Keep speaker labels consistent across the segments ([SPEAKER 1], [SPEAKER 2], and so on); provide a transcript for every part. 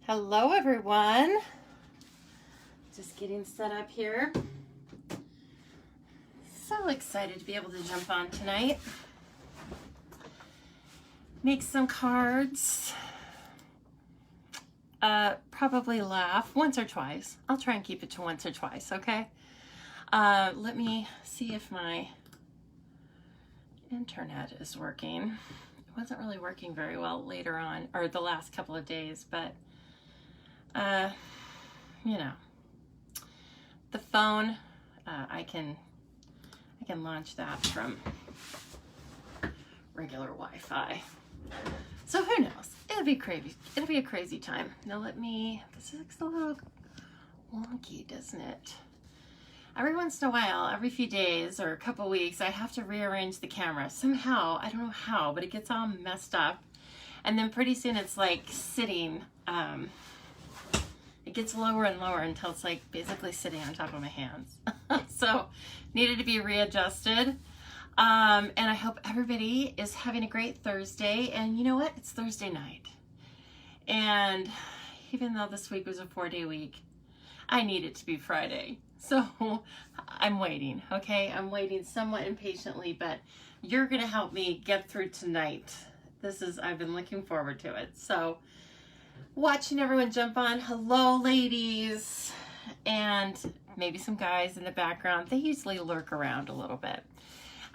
[SPEAKER 1] Hello everyone. Just getting set up here. So excited to be able to jump on tonight. Make some cards. Probably laugh once or twice. I'll try and keep it to once or twice, okay? Let me see if my internet is working. It wasn't really working very well later on, or the last couple of days, but you know, the phone, I can launch that from regular Wi-Fi. So who knows? It'll be crazy. It'll be a crazy time. Now this looks a little wonky, doesn't it? Every once in a while, every few days or a couple weeks, I have to rearrange the camera. Somehow, I don't know how, but it gets all messed up. And then pretty soon it's like sitting, it gets lower and lower until it's like basically sitting on top of my hands. So needed to be readjusted. And I hope everybody is having a great Thursday. And you know what? It's Thursday night. And even though this week was a 4-day week, I need it to be Friday. So I'm waiting, okay? I'm waiting somewhat impatiently, but you're going to help me get through tonight. I've been looking forward to it. So watching everyone jump on. Hello, ladies. And maybe some guys in the background. They usually lurk around a little bit.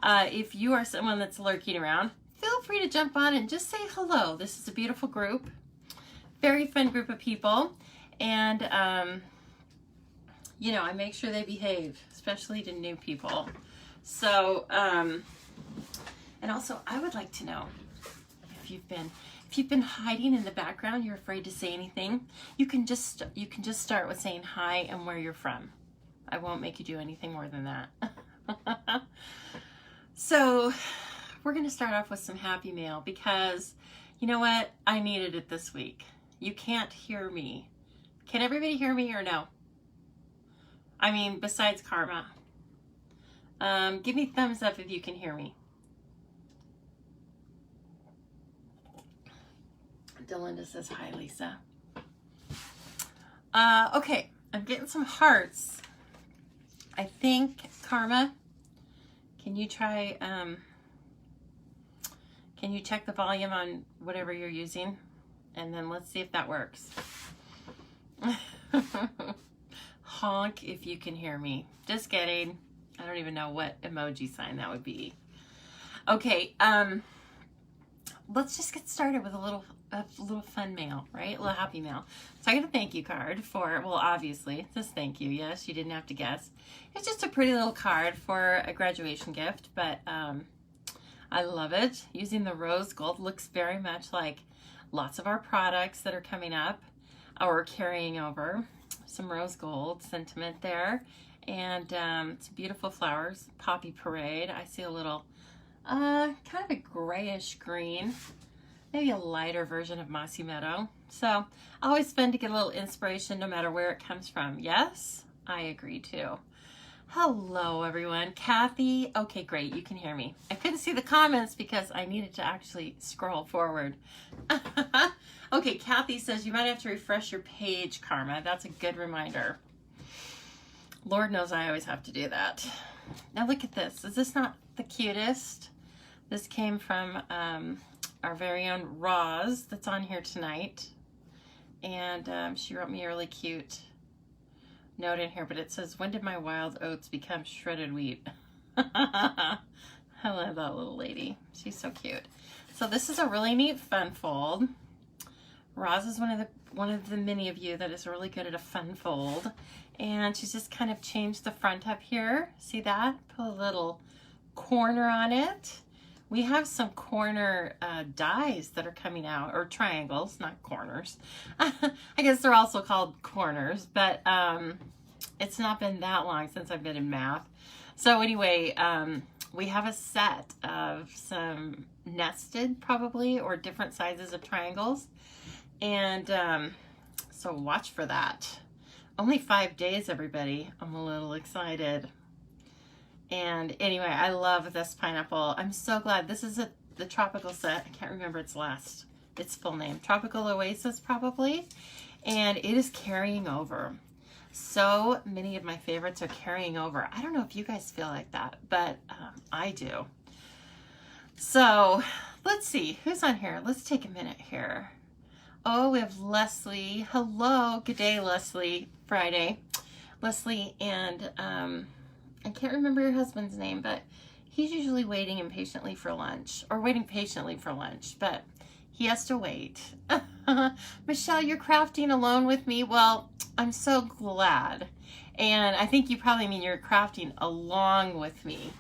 [SPEAKER 1] If you are someone that's lurking around, feel free to jump on and just say hello. This is a beautiful group. Very fun group of people. And, you know, I make sure they behave, especially to new people. So, and also I would like to know if you've been hiding in the background, you're afraid to say anything, you can just start with saying hi and where you're from. I won't make you do anything more than that. So we're going to start off with some happy mail because you know what? I needed it this week. You can't hear me. Can everybody hear me or no? I mean, besides Karma. Give me thumbs up if you can hear me. Delinda says, hi, Lisa. Okay, I'm getting some hearts. I think, Karma, can you try, can you check the volume on whatever you're using? And then let's see if that works. Honk if you can hear me. Just kidding. I don't even know what emoji sign that would be. Okay, let's just get started with a little fun mail, right? A little happy mail. So I got a thank you card for, well, obviously, just thank you. Yes, you didn't have to guess. It's just a pretty little card for a graduation gift, but I love it. Using the rose gold, looks very much like lots of our products that are coming up or carrying over. Some rose gold sentiment there. And it's beautiful flowers, Poppy Parade. I see a little, kind of a grayish green. Maybe a lighter version of Mossy Meadow. So always fun to get a little inspiration no matter where it comes from. Yes, I agree too. Hello everyone. Kathy. Okay, great. You can hear me. I couldn't see the comments because I needed to actually scroll forward. Okay, Kathy says you might have to refresh your page, Karma. That's a good reminder. Lord knows I always have to do that. Now look at this. Is this not the cutest? This came from our very own Roz that's on here tonight. And she wrote me a really cute note in here, but it says, when did my wild oats become shredded wheat? I love that little lady. She's so cute. So this is a really neat fun fold. Roz is one of the many of you that is really good at a fun fold. And she's just kind of changed the front up here. See that? Put a little corner on it. We have some corner dies that are coming out, or triangles, not corners. I guess they're also called corners, but it's not been that long since I've been in math. So anyway, we have a set of some nested probably, or different sizes of triangles. And so watch for that. Only 5 days, everybody. I'm a little excited. And anyway, I love this pineapple. I'm so glad. This is the tropical set. I can't remember its last its full name. Tropical Oasis, probably. And it is carrying over. So many of my favorites are carrying over. I don't know if you guys feel like that, but I do. So let's see who's on here. Let's take a minute here. Oh, we have Leslie. Hello. Good day, Leslie. Friday. Leslie, and I can't remember your husband's name, but he's usually waiting impatiently for lunch, or waiting patiently for lunch, but he has to wait. Michelle, you're crafting alone with me? Well, I'm so glad. And I think you probably mean you're crafting along with me,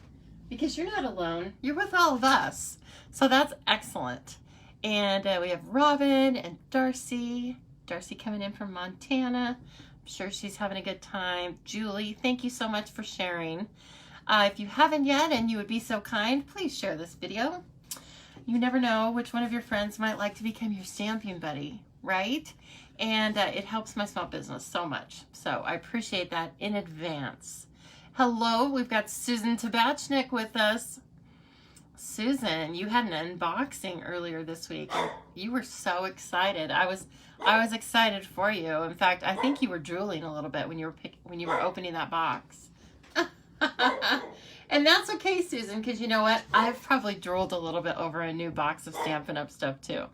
[SPEAKER 1] because you're not alone. You're with all of us. So that's excellent. And we have Robin and Darcy. Darcy coming in from Montana. I'm sure she's having a good time. Julie, thank you so much for sharing. If you haven't yet and you would be so kind, please share this video. You never know which one of your friends might like to become your stamping buddy, right? And it helps my small business so much. So I appreciate that in advance. Hello, we've got Susan Tabachnik with us. Susan, you had an unboxing earlier this week. You were so excited. I was excited for you. In fact, I think you were drooling a little bit when you were opening that box. And that's okay, Susan, because you know what? I've probably drooled a little bit over a new box of Stampin' Up! Stuff too.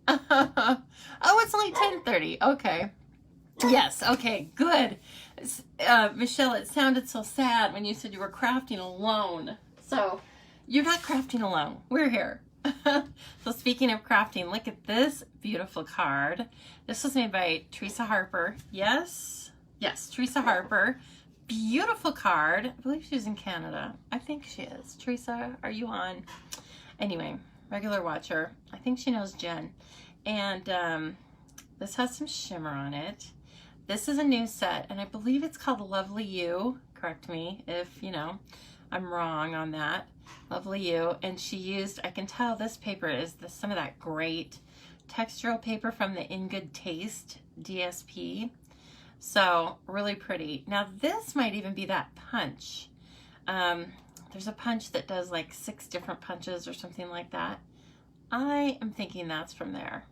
[SPEAKER 1] Oh, it's only 10:30. Okay. Yes. Okay. Good. Michelle, it sounded so sad when you said you were crafting alone. So you're not crafting alone. We're here. So speaking of crafting, look at this beautiful card. This was made by Teresa Harper. Yes. Yes, Teresa Harper. Beautiful card. I believe she's in Canada. I think she is. Teresa, are you on? Anyway, regular watcher. I think she knows Jen. And this has some shimmer on it. This is a new set, and I believe it's called Lovely You. Correct me if, you know, I'm wrong on that. Lovely You. And she used, I can tell this paper is some of that great textural paper from the In Good Taste DSP. So really pretty. Now this might even be that punch. There's a punch that does like 6 different punches or something like that. I am thinking that's from there.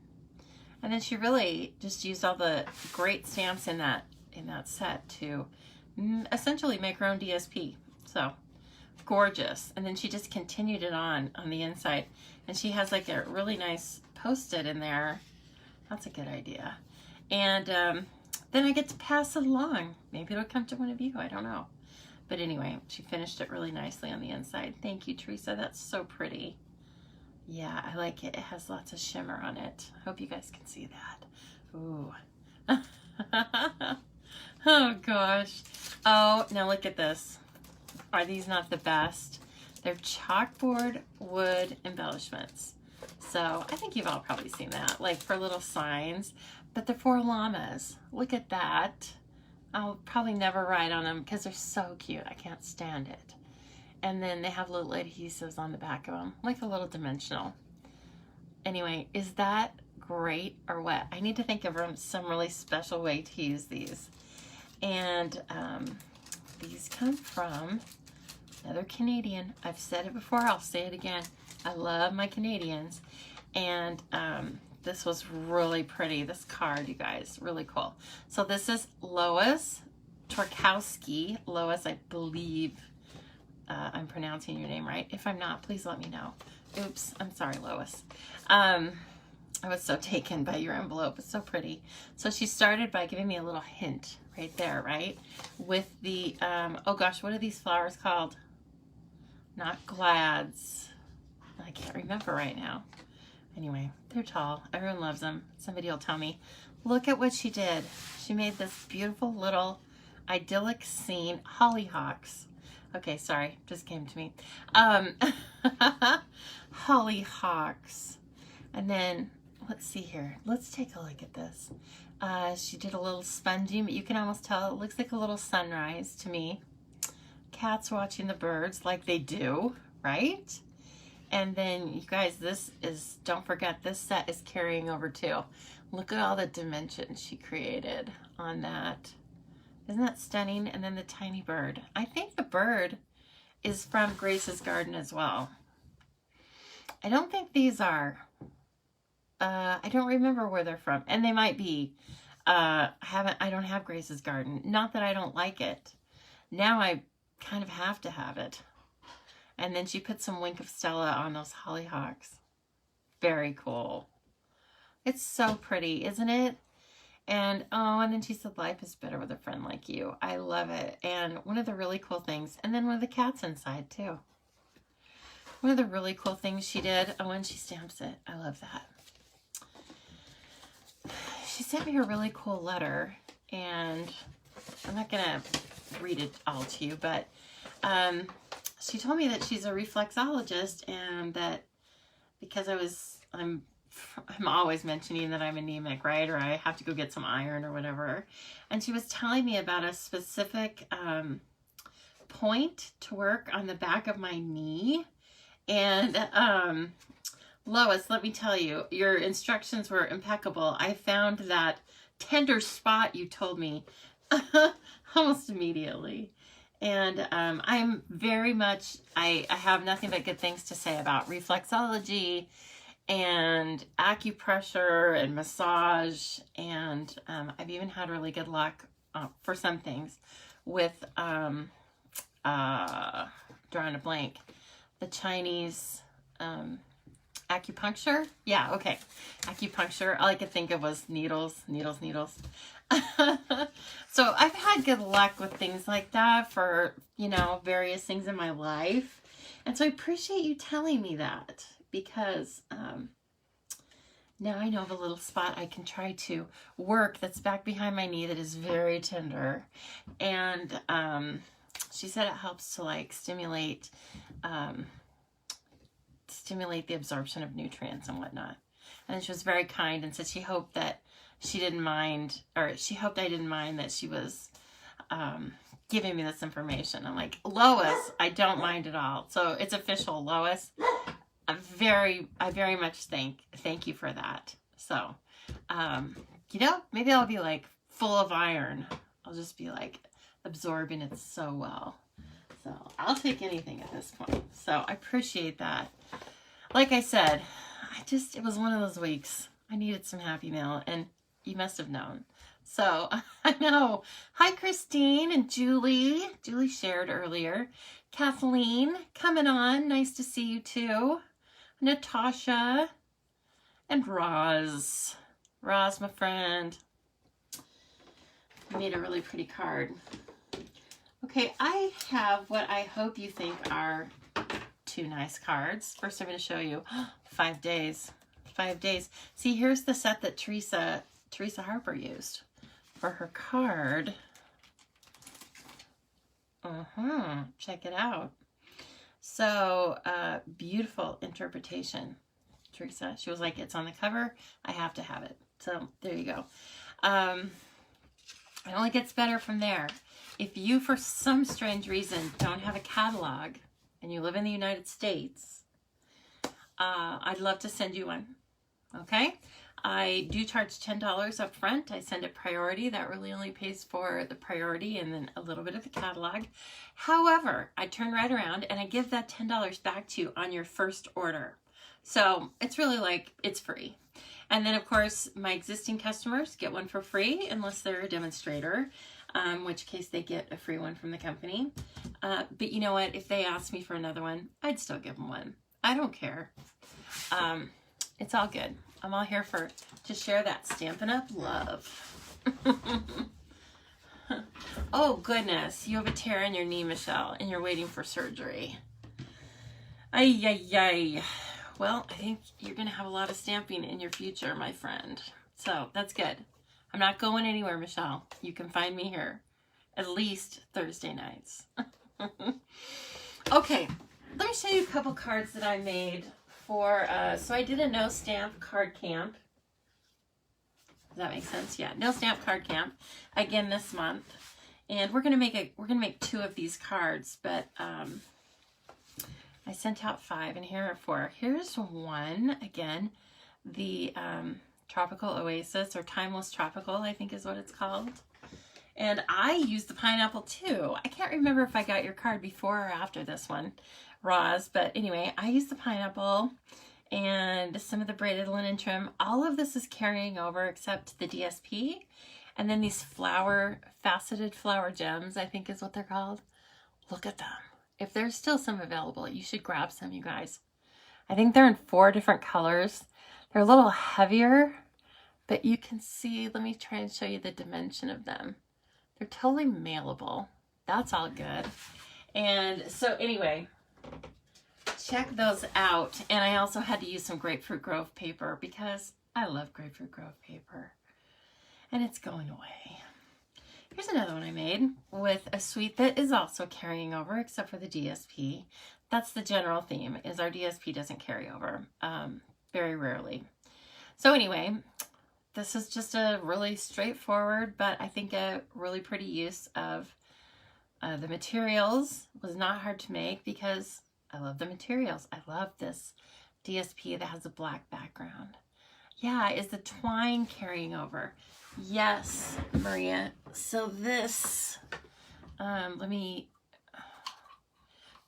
[SPEAKER 1] And then she really just used all the great stamps in that set to essentially make her own DSP. So gorgeous. And then she just continued it on the inside. And she has like a really nice post-it in there. That's a good idea. And then I get to pass it along. Maybe it'll come to one of you. I don't know. But anyway, she finished it really nicely on the inside. Thank you, Teresa. That's so pretty. Yeah, I like it. It has lots of shimmer on it. I hope you guys can see that. Ooh. Oh, gosh. Oh, now look at this. Are these not the best? They're chalkboard wood embellishments. So I think you've all probably seen that, like for little signs. But they're for llamas. Look at that. I'll probably never write on them because they're so cute. I can't stand it. And then they have little adhesives on the back of them, like a little dimensional. Anyway, is that great or what? I need to think of some really special way to use these. And these come from another Canadian. I've said it before, I'll say it again. I love my Canadians. And this was really pretty, this card, you guys, really cool. So this is Lois Torkowski. Lois, I believe I'm pronouncing your name right. If I'm not, please let me know. Oops, I'm sorry, Lois. I was so taken by your envelope. It's so pretty. So she started by giving me a little hint right there, right? With the, oh gosh, what are these flowers called? Not glads. I can't remember right now. Anyway, they're tall. Everyone loves them. Somebody will tell me. Look at what she did. She made this beautiful little idyllic scene. Hollyhocks. Okay, sorry. Just came to me. Hollyhocks. And then, let's see here. Let's take a look at this. She did a little spongy, but you can almost tell it looks like a little sunrise to me. Cats watching the birds like they do, right? And then, you guys, this is, don't forget, this set is carrying over too. Look at all the dimensions she created on that. Isn't that stunning? And then the tiny bird. I think the bird is from Grace's Garden as well. I don't think these are I don't remember where they're from, and they might be. I don't have Grace's Garden. Not that I don't like it. Now I kind of have to have it. And then she put some Wink of Stella on those hollyhocks. Very cool. It's so pretty, isn't it? And and then she said, life is better with a friend like you. I love it. And one of the really cool things, and then one of the cats inside too. One of the really cool things she did, when she stamps it, I love that. She sent me a really cool letter, and I'm not gonna read it all to you, but she told me that she's a reflexologist, and that because I'm always mentioning that I'm anemic, right? Or I have to go get some iron or whatever. And she was telling me about a specific point to work on the back of my knee. And Lois, let me tell you, your instructions were impeccable. I found that tender spot you told me almost immediately. And I'm very much, I have nothing but good things to say about reflexology and acupressure and massage. And I've even had really good luck for some things with, drawing a blank, the Chinese acupuncture. Yeah, okay. Acupuncture. All I could think of was needles. So I've had good luck with things like that for, various things in my life. And so I appreciate you telling me that, because now I know of a little spot I can try to work that's back behind my knee that is very tender. And she said it helps to stimulate the absorption of nutrients and whatnot. And she was very kind and said she hoped that she didn't mind, or she hoped I didn't mind that she was giving me this information. I'm like, Lois, I don't mind at all. So it's official, Lois. I very much thank you for that. So, maybe I'll be full of iron. I'll just be absorbing it so well. So I'll take anything at this point. So I appreciate that. Like I said, it was one of those weeks. I needed some Happy Meal, and you must have known. So I know. Hi, Christine and Julie. Julie shared earlier. Kathleen coming on. Nice to see you too. Natasha and Roz. Roz, my friend. Made a really pretty card. Okay, I have what I hope you think are 2 nice cards. First, I'm going to show you 5 days. 5 days. See, here's the set that Teresa Harper used for her card. Check it out. So, beautiful interpretation, Teresa. She was like, it's on the cover. I have to have it. So, there you go. It only gets better from there. If you, for some strange reason, don't have a catalog and you live in the United States, I'd love to send you one. Okay? I do charge $10 up front. I send it priority. That really only pays for the priority and then a little bit of the catalog. However, I turn right around and I give that $10 back to you on your first order. So it's really it's free. And then, of course, my existing customers get one for free unless they're a demonstrator, in which case they get a free one from the company. But you know what? If they ask me for another one, I'd still give them one. I don't care. It's all good. I'm all here to share that Stampin' Up! Love. Oh, goodness. You have a tear in your knee, Michelle, and you're waiting for surgery. Ay, ay, ay. Well, I think you're going to have a lot of stamping in your future, my friend. So that's good. I'm not going anywhere, Michelle. You can find me here at least Thursday nights. Okay, let me show you a couple cards that I made for, so I did a no stamp card camp. Does that make sense? Yeah, no stamp card camp again this month. And we're going to make 2 of these cards, but I sent out 5 and here are 4. Here's one, again, the Tropical Oasis, or Timeless Tropical, I think is what it's called. And I used the pineapple too. I can't remember if I got your card before or after this one, Roz, but anyway, I used the pineapple and some of the braided linen trim. All of this is carrying over except the DSP. And then these faceted flower gems, I think is what they're called. Look at them. If there's still some available, you should grab some, you guys. I think they're in 4 different colors. They're a little heavier, but you can see, let me try and show you the dimension of them. They're totally mailable. That's all good. And so anyway, check those out. And I also had to use some Grapefruit Grove paper because I love Grapefruit Grove paper. And it's going away. Here's another one I made with a suite that is also carrying over except for the DSP. That's the general theme, is our DSP doesn't carry over, very rarely. So anyway, this is just a really straightforward, but I think a really pretty use of the materials. It was not hard to make because I love the materials. I love this DSP that has a black background. Yeah, is the twine carrying over? Yes, Maria. So this,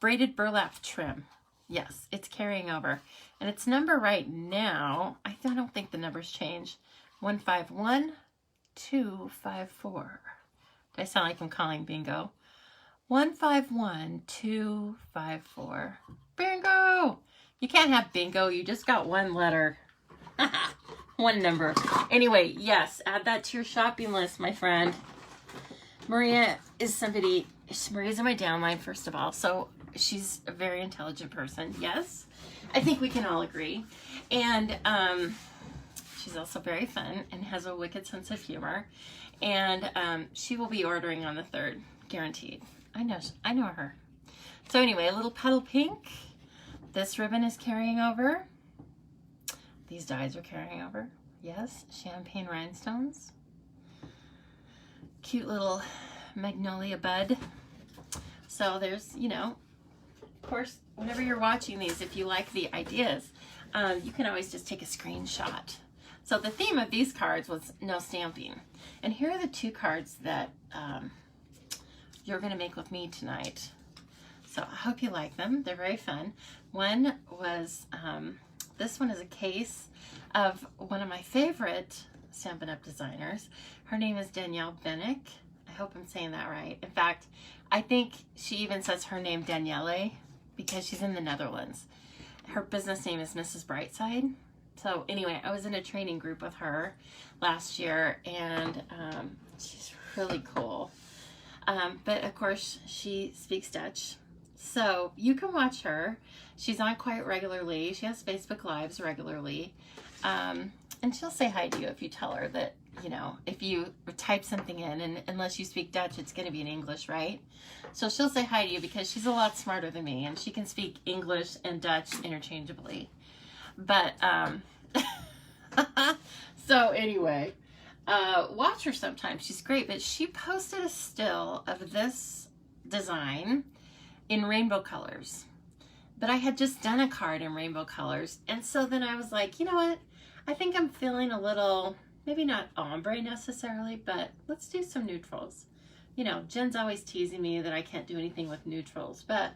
[SPEAKER 1] braided burlap trim. Yes, it's carrying over. And its number right now, I don't think the numbers change. 151254. Do I sound like I'm calling bingo? 151254. Bingo! You can't have bingo, you just got one letter. One number. Anyway, yes, add that to your shopping list, my friend. Maria is somebody, Maria's in my downline, first of all, so she's a very intelligent person. Yes, I think we can all agree. And she's also very fun and has a wicked sense of humor. And she will be ordering on the 3rd, guaranteed. I know her. So anyway, a little petal pink. This ribbon is carrying over. These dies are carrying over. Yes, champagne rhinestones. Cute little magnolia bud. So there's, you know, of course, whenever you're watching these, if you like the ideas, you can always just take a screenshot. So the theme of these cards was no stamping. And here are the 2 cards that you're going to make with me tonight. So I hope you like them. They're very fun. One was... this one is a case of one of my favorite Stampin' Up! Designers. Her name is Danielle Bennick. I hope I'm saying that right. In fact, I think she even says her name Danielle because she's in the Netherlands. Her business name is Mrs. Brightside. So anyway, I was in a training group with her last year, and she's really cool. But of course, she speaks Dutch. So you can watch her. She's on quite regularly. She has Facebook Lives regularly. And she'll say hi to you if you tell her that, you know, if you type something in, and unless you speak Dutch, it's going to be in English, right? So she'll say hi to you because she's a lot smarter than me, and she can speak English and Dutch interchangeably. But, so anyway, watch her sometimes. She's great, but she posted a still of this design in rainbow colors. But I had just done a card in rainbow colors. And so then I was like, you know what? I think I'm feeling a little, maybe not ombre necessarily, but let's do some neutrals. You know, Jen's always teasing me that I can't do anything with neutrals, but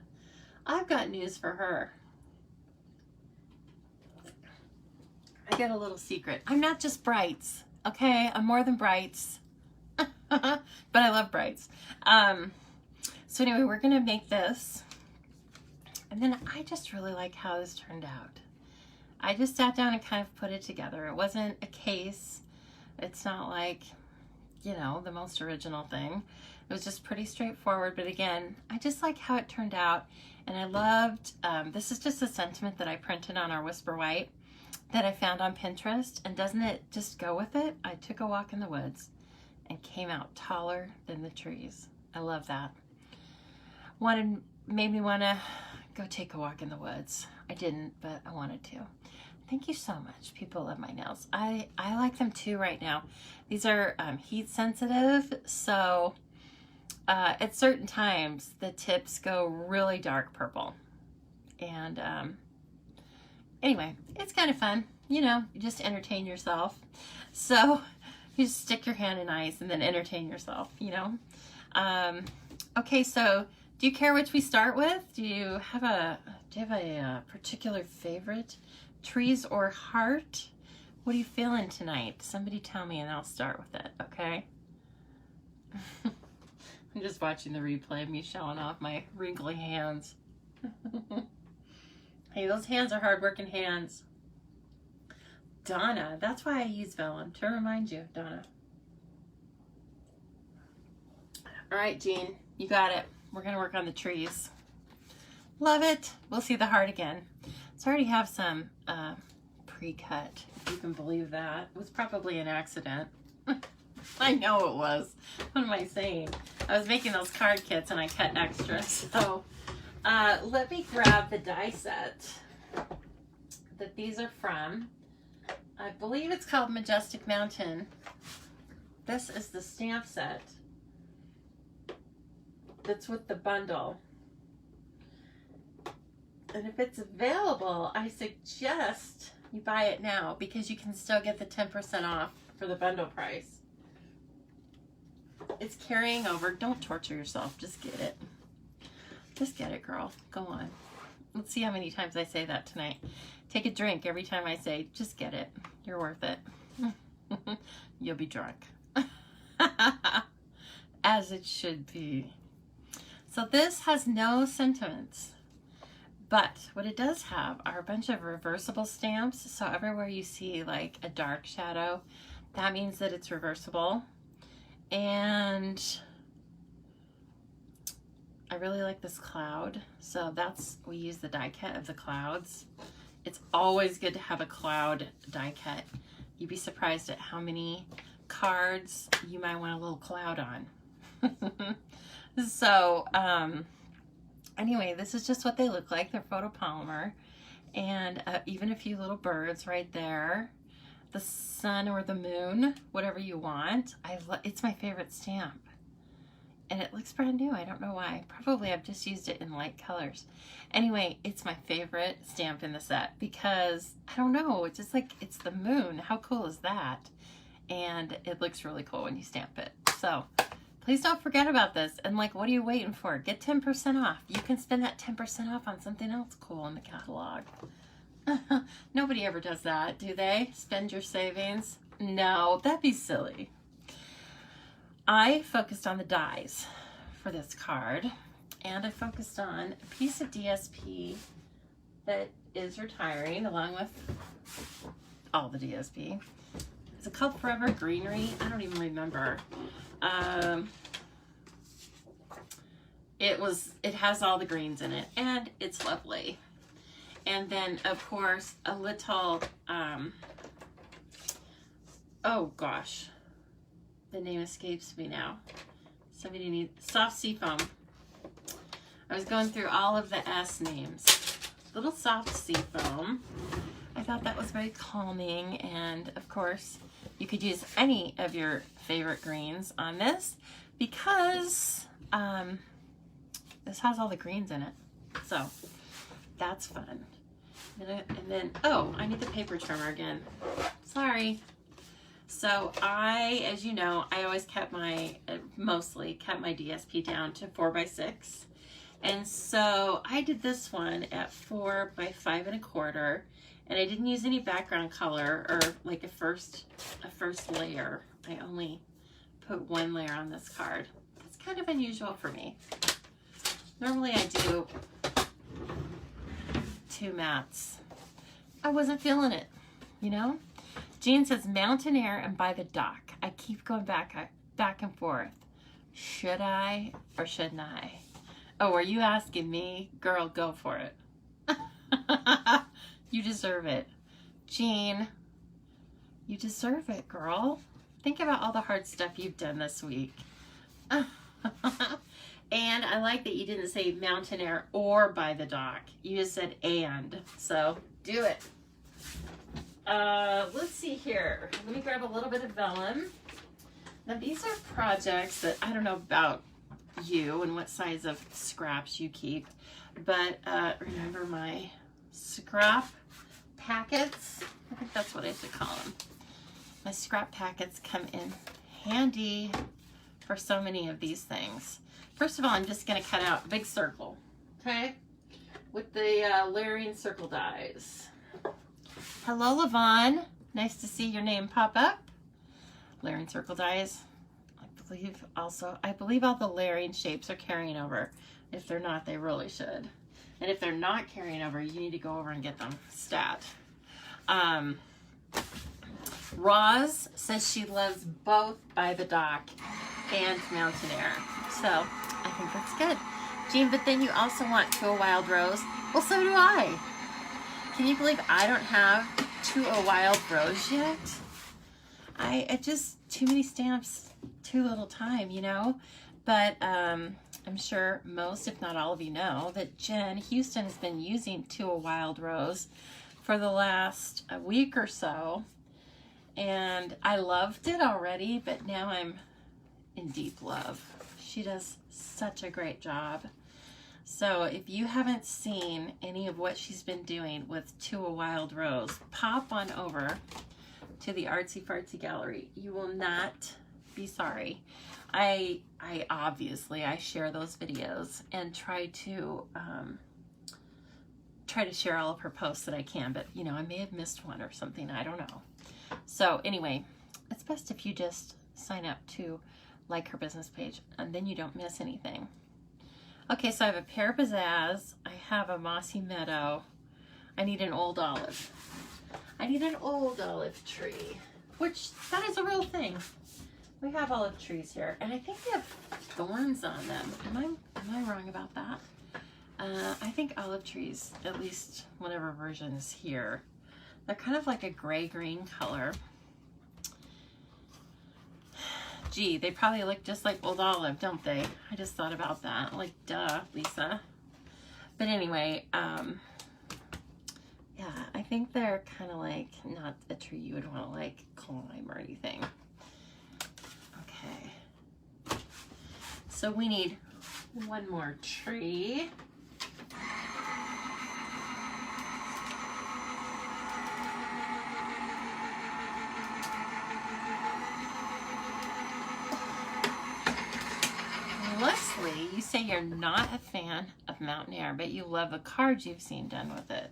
[SPEAKER 1] I've got news for her. I got a little secret. I'm not just brights, okay? I'm more than brights. But I love brights. So anyway, we're gonna make this. And then I just really like how this turned out. I just sat down and kind of put it together. It wasn't a case. It's not like, you know, the most original thing. It was just pretty straightforward. But again, I just like how it turned out. And I loved, this is just a sentiment that I printed on our Whisper White that I found on Pinterest. And doesn't it just go with it? I took a walk in the woods and came out taller than the trees. I love that. Made me want to go take a walk in the woods. I didn't, but I wanted to. Thank you so much. People love my nails. I like them too right now. These are heat sensitive, so at certain times the tips go really dark purple. And anyway, it's kind of fun. You know, you just entertain yourself. So you just stick your hand in ice and then entertain yourself, you know. Okay, so do you care which we start with? Do you have a particular favorite Trees or heart? What are you feeling tonight? Somebody tell me and I'll start with it, okay? I'm just watching the replay of me showing off my wrinkly hands. Hey, those hands are hard-working hands. Donna, that's why I use vellum, to remind you, Donna. All right, Jean, you got it. We're gonna work on the trees. Love it. We'll see the heart again. So I already have some pre-cut, if you can believe that. It was probably an accident. I know it was. What am I saying? I was making those card kits and I cut extra. So let me grab the die set that these are from. I believe it's called Majestic Mountain. This is the stamp set that's with the bundle. And if it's available, I suggest you buy it now because you can still get the 10% off for the bundle price. It's carrying over. Don't torture yourself. Just get it. Just get it, girl. Go on. Let's see how many times I say that tonight. Take a drink every time I say, just get it. You're worth it. You'll be drunk. As it should be. So this has no sentiments. But what it does have are a bunch of reversible stamps. So everywhere you see like a dark shadow, that means that it's reversible. And I really like this cloud. So we use the die cut of the clouds. It's always good to have a cloud die cut. You'd be surprised at how many cards you might want a little cloud on. So, anyway, this is just what they look like. They're photopolymer. And even a few little birds right there. The sun or the moon, whatever you want. It's my favorite stamp. And it looks brand new. I don't know why. Probably I've just used it in light colors. Anyway, it's my favorite stamp in the set because, I don't know, it's just like, it's the moon. How cool is that? And it looks really cool when you stamp it. So, please don't forget about this. And like, what are you waiting for? Get 10% off. You can spend that 10% off on something else cool in the catalog. Nobody ever does that, do they? Spend your savings? No, that'd be silly. I focused on the dies for this card, and I focused on a piece of DSP that is retiring along with all the DSP. Is it called Forever Greenery? I don't even remember. It has all the greens in it, and it's lovely. And then, of course, a little, oh gosh, the name escapes me now. Somebody needs soft seafoam. I was going through all of the S names. Little soft seafoam. I thought that was very calming, and of course, you could use any of your favorite greens on this because this has all the greens in it. So that's fun. And then, oh, I need the paper trimmer again. Sorry. So as you know, I always kept mostly kept my DSP down to 4x6. And so I did this one at 4 by 5 1/4. And I didn't use any background color or like a first layer. I only put one layer on this card. That's kind of unusual for me. Normally I do 2 mats. I wasn't feeling it, you know? Jean says mountain air and by the dock. I keep going back and forth. Should I or shouldn't I? Oh, are you asking me? Girl, go for it. You deserve it. Jean, you deserve it, girl. Think about all the hard stuff you've done this week. And I like that you didn't say mountain air or by the dock. You just said and. So do it. Let's see here. Let me grab a little bit of vellum. Now these are projects that I don't know about you and what size of scraps you keep, but remember my scrap packets? I think that's what I should call them. My scrap packets come in handy for so many of these things. First of all, I'm just going to cut out a big circle, okay, with the layering circle dies. Hello, Levon. Nice to see your name pop up. Layering circle dies. I believe all the layering shapes are carrying over. If they're not, they really should. And if they're not carrying over, you need to go over and get them stat. Roz says she loves both By the Dock and Mountain Air. So I think that's good. Jean, but then you also want To a Wild Rose. Well, so do I. Can you believe I don't have To a Wild Rose yet? I just, too many stamps, too little time, you know? But I'm sure most, if not all of you know, that Jen Houston has been using To a Wild Rose for the last week or so. And I loved it already, but now I'm in deep love. She does such a great job. So if you haven't seen any of what she's been doing with To a Wild Rose, pop on over to the Artsy Fartsy Gallery. You will not be sorry. I obviously share those videos and try to share all of her posts that I can, but you know, I may have missed one or something. I don't know. So anyway, it's best if you just sign up to like her business page and then you don't miss anything. Okay, so I have a Pear Pizzazz. I have a Mossy Meadow. I need an Old Olive. I need an old olive tree, which that is a real thing. We have olive trees here, and I think they have thorns on them. Am I wrong about that? I think olive trees, at least whatever version is here, they're kind of like a gray-green color. Gee, they probably look just like old olive, don't they? I just thought about that. Like, duh, Lisa. But anyway, yeah, I think they're kind of like not a tree you would want to like climb or anything. Okay. So we need one more tree. Leslie, you say you're not a fan of Mountain Air, but you love the cards you've seen done with it.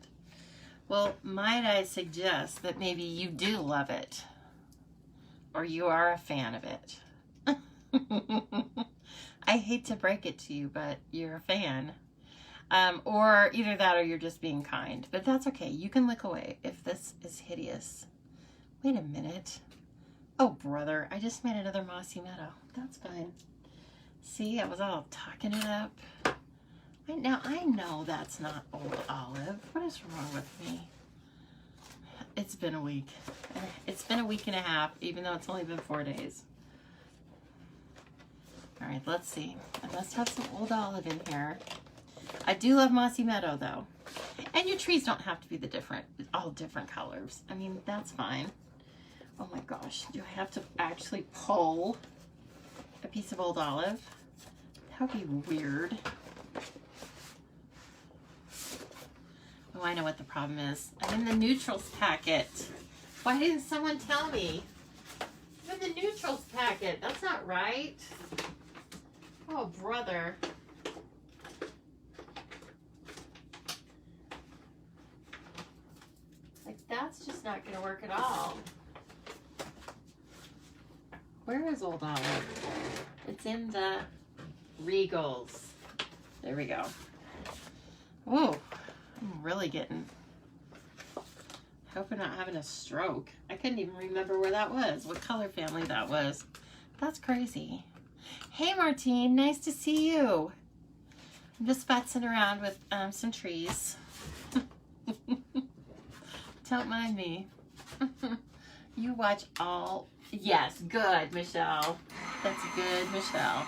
[SPEAKER 1] Well, might I suggest that maybe you do love it, or you are a fan of it. I hate to break it to you, but you're a fan. Or either that or you're just being kind, but that's okay. You can look away if this is hideous. Wait a minute. Oh, brother, I just made another Mossy Meadow. That's fine. See, I was all talking it up. Now, I know that's not old olive. What is wrong with me? It's been a week. It's been a week and a half, even though it's only been 4 days. All right, let's see. I must have some old olive in here. I do love Mossy Meadow, though. And your trees don't have to be all different colors. I mean, that's fine. Oh my gosh, do I have to actually pull a piece of old olive? That would be weird. Oh, I know what the problem is. I'm in the neutrals packet. Why didn't someone tell me? I'm in the neutrals packet. That's not right. Oh, brother. Like, that's just not going to work at all. Where is old olive? It's in the Regals. There we go. Whoa. I'm really getting, hope I'm not having a stroke. I couldn't even remember where that was, what color family that was. That's crazy. Hey, Martine, nice to see you. I'm just futzing around with some trees. Don't mind me. You watch all, yes, good, Michelle. That's good, Michelle.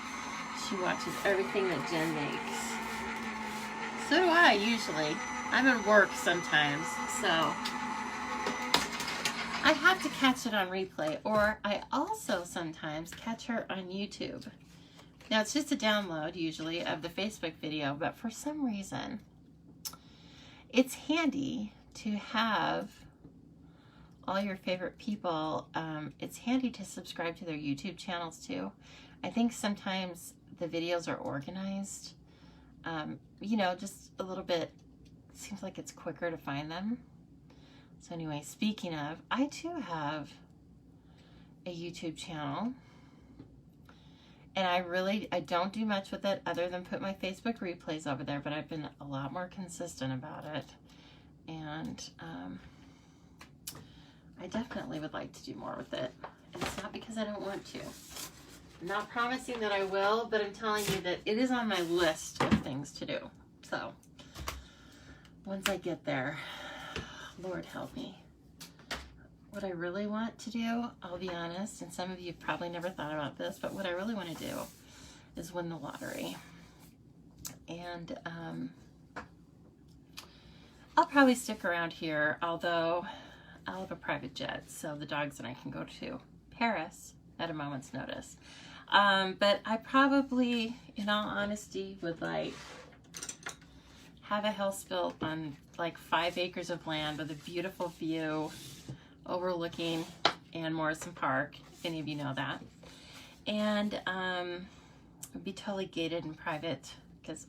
[SPEAKER 1] She watches everything that Jen makes. So do I, usually. I'm at work sometimes, so I have to catch it on replay, or I also sometimes catch her on YouTube. Now, it's just a download, usually, of the Facebook video, but for some reason, it's handy to have all your favorite people. It's handy to subscribe to their YouTube channels, too. I think sometimes the videos are organized, you know, just a little bit. Seems like it's quicker to find them. So anyway, speaking of, I too have a YouTube channel. And I don't do much with it other than put my Facebook replays over there, but I've been a lot more consistent about it. And I definitely would like to do more with it. And it's not because I don't want to. I'm not promising that I will, but I'm telling you that it is on my list of things to do. So once I get there, Lord help me. What I really want to do, I'll be honest, and some of you have probably never thought about this, but what I really want to do is win the lottery. And I'll probably stick around here, although I'll have a private jet, so the dogs and I can go to Paris at a moment's notice. But I probably, in all honesty, would like have a house built on like 5 acres of land with a beautiful view overlooking Ann Morrison Park, if any of you know that. And it'd be totally gated and private because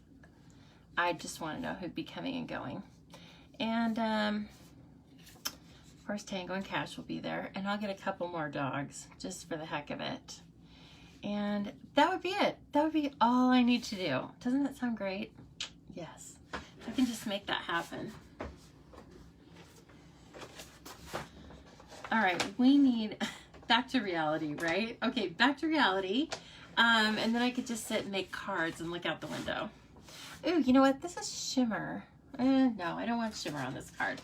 [SPEAKER 1] I just want to know who'd be coming and going. And of course Tango and Cash will be there, and I'll get a couple more dogs just for the heck of it. And that would be it. That would be all I need to do. Doesn't that sound great? Yes. I can just make that happen. All right, we need back to reality, right? Okay, back to reality. And then I could just sit and make cards and look out the window. Ooh, you know what? This is shimmer. No, I don't want shimmer on this card.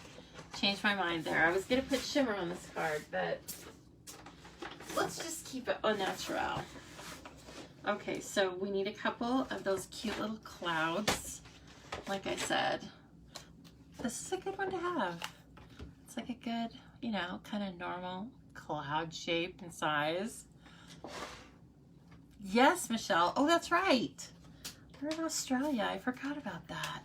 [SPEAKER 1] Changed my mind there. I was gonna put shimmer on this card, but let's just keep it au naturel. Okay, so we need a couple of those cute little clouds. Like I said, this is a good one to have. It's like a good, you know, kind of normal cloud shape and size. Yes, Michelle. Oh, that's right. We're in Australia. I forgot about that.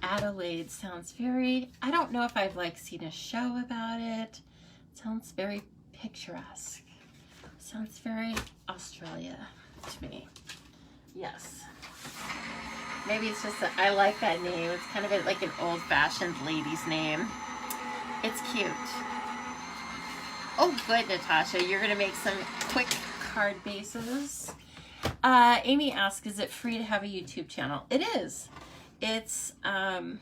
[SPEAKER 1] Adelaide sounds very, I don't know if I've like seen a show about it. It sounds very picturesque. Sounds very Australia to me. Yes. Maybe it's just that I like that name. It's kind of like an old-fashioned lady's name. It's cute. Oh, good, Natasha. You're going to make some quick card bases. Amy asks, is it free to have a YouTube channel? It is. It's, I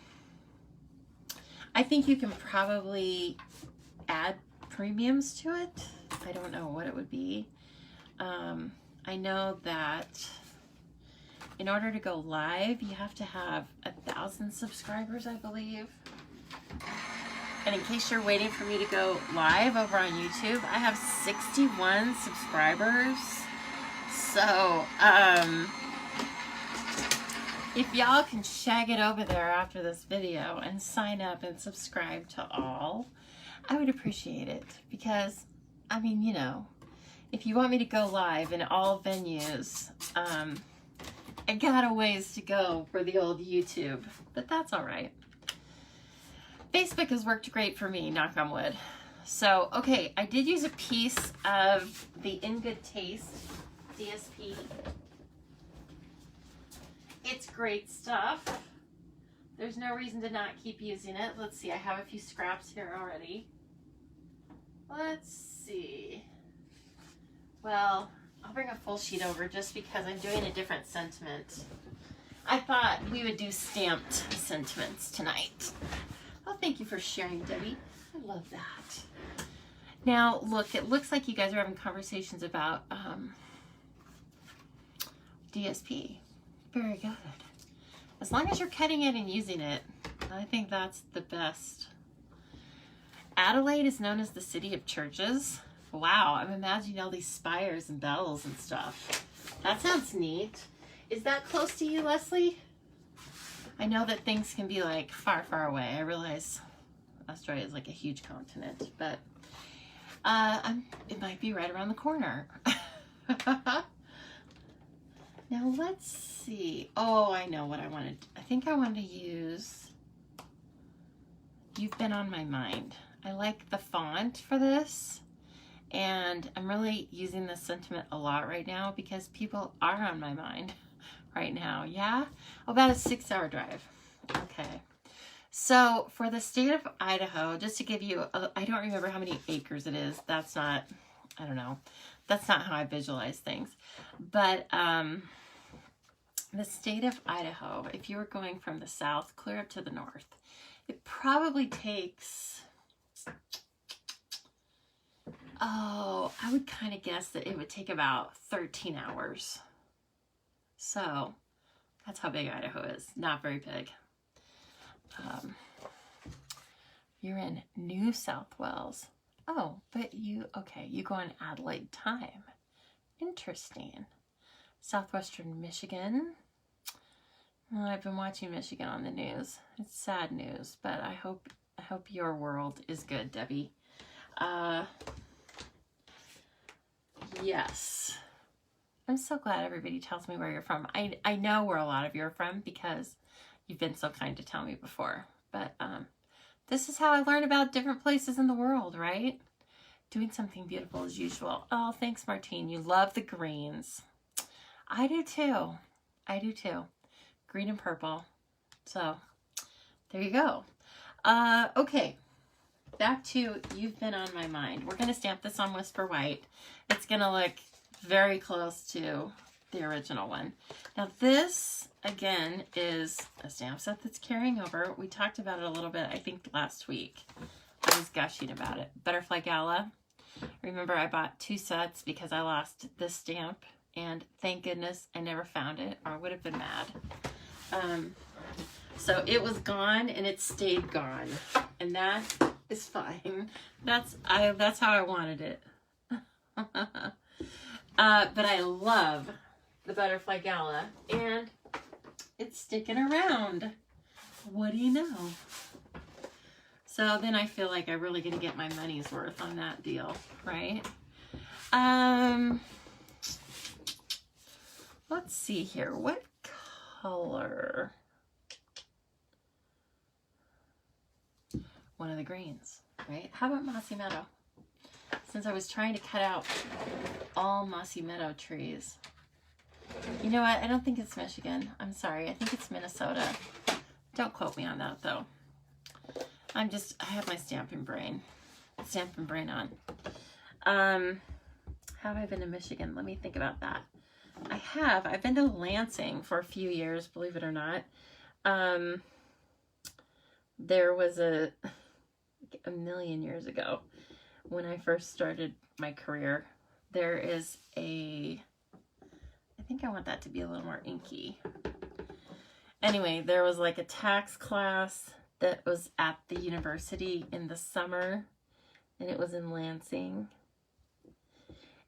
[SPEAKER 1] think you can probably add premiums to it. I don't know what it would be. I know that in order to go live, you have to have 1,000 subscribers, I believe. And in case you're waiting for me to go live over on YouTube, I have 61 subscribers. So, if y'all can shag it over there after this video and sign up and subscribe to all, I would appreciate it. Because, I mean, you know, if you want me to go live in all venues, I got a ways to go for the old YouTube, but that's all right. Facebook has worked great for me, knock on wood. So, okay, I did use a piece of the In Good Taste DSP. It's great stuff. There's no reason to not keep using it. Let's see, I have a few scraps here already. Let's see. Well, I'll bring a full sheet over just because I'm doing a different sentiment. I thought we would do stamped sentiments tonight. Oh, thank you for sharing, Debbie. I love that. Now, look, it looks like you guys are having conversations about DSP. Very good. As long as you're cutting it and using it, I think that's the best. Adelaide is known as the city of churches. Wow, I'm imagining all these spires and bells and stuff. That sounds neat. Is that close to you, Leslie? I know that things can be like far, far away. I realize Australia is like a huge continent, but it might be right around the corner. Now let's see. Oh, I know what I wanted. I think I want to use You've Been on My Mind. I like the font for this. And I'm really using this sentiment a lot right now because people are on my mind right now. Yeah? Oh, about a 6-hour drive. Okay. So for the state of Idaho, just to give you, I don't remember how many acres it is. That's not, I don't know. That's not how I visualize things. But the state of Idaho, if you were going from the south clear up to the north, it probably takes, I would kind of guess that it would take about 13 hours. So that's how big Idaho is. Not very big. You're in New South Wales. Oh, but you go on Adelaide time. Interesting. Southwestern Michigan. Well, I've been watching Michigan on the news. It's sad news, but I hope your world is good, Debbie. Yes. I'm so glad everybody tells me where you're from. I know where a lot of you are from because you've been so kind to tell me before. But this is how I learn about different places in the world, right? Doing something beautiful as usual. Oh, thanks, Martine. You love the greens. I do too. I do too. Green and purple. So there you go. Okay. Back to You've Been on My Mind. We're going to stamp this on Whisper White. It's going to look very close to the original one. Now this, again, is a stamp set that's carrying over. We talked about it a little bit, I think, last week. I was gushing about it. Butterfly Gala. Remember, I bought 2 sets because I lost this stamp, and thank goodness I never found it, or I would have been mad. So it was gone, and it stayed gone, and that is fine. That's how I wanted it. But I love the Butterfly Gala, and it's sticking around. What do you know? So then I feel like I'm really going to get my money's worth on that deal, right? Let's see here. What color? One of the greens, right? How about Mossy Meadow? Since I was trying to cut out all Mossy Meadow trees. You know what? I don't think it's Michigan. I'm sorry. I think it's Minnesota. Don't quote me on that, though. I have my stamping brain on. Have I been to Michigan? Let me think about that. I have. I've been to Lansing for a few years, believe it or not. There was a million years ago when I first started my career. There is I think I want that to be a little more inky. Anyway, there was like a tax class that was at the university in the summer, and it was in Lansing.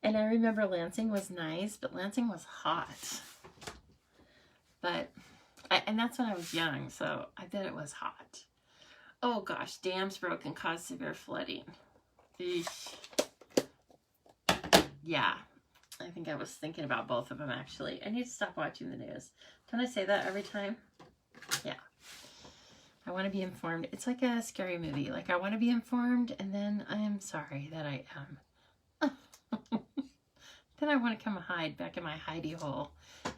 [SPEAKER 1] And I remember Lansing was nice, but Lansing was hot. And that's when I was young, so I bet it was hot. Oh gosh, dams broke and caused severe flooding. Eesh. Yeah, I think I was thinking about both of them, actually. I need to stop watching the news. Don't I say that every time? Yeah. I want to be informed. It's like a scary movie. Like, I want to be informed, and then I am sorry that I am. Then I want to come hide back in my hidey hole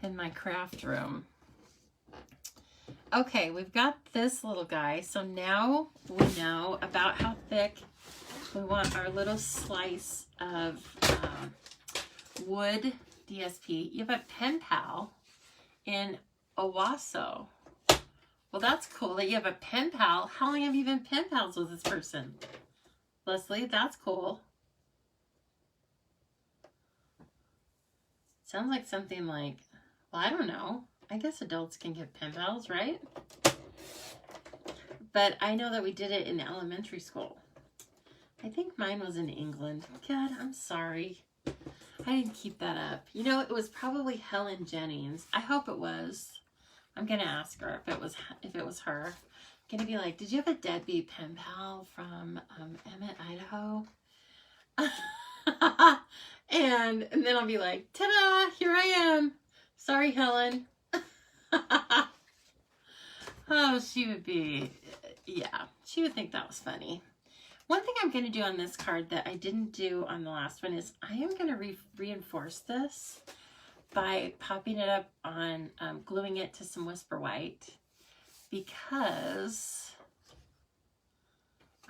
[SPEAKER 1] in my craft room. Okay, we've got this little guy. So now we know about how thick we want our little slice of wood DSP. You have a pen pal in Owasso. Well, that's cool that you have a pen pal. How long have you been pen pals with this person? Leslie, that's cool. Sounds like something like, well, I don't know. I guess adults can get pen pals, right? But I know that we did it in elementary school. I think mine was in England. God, I'm sorry. I didn't keep that up. You know, it was probably Helen Jennings. I hope it was. I'm gonna ask her if it was her. I'm gonna be like, did you have a deadbeat pen pal from Emmett, Idaho? and then I'll be like, ta-da! Here I am. Sorry, Helen. Oh, she would be, yeah, she would think that was funny. One thing I'm going to do on this card that I didn't do on the last one is I am going to reinforce this by popping it up on, gluing it to some Whisper White, because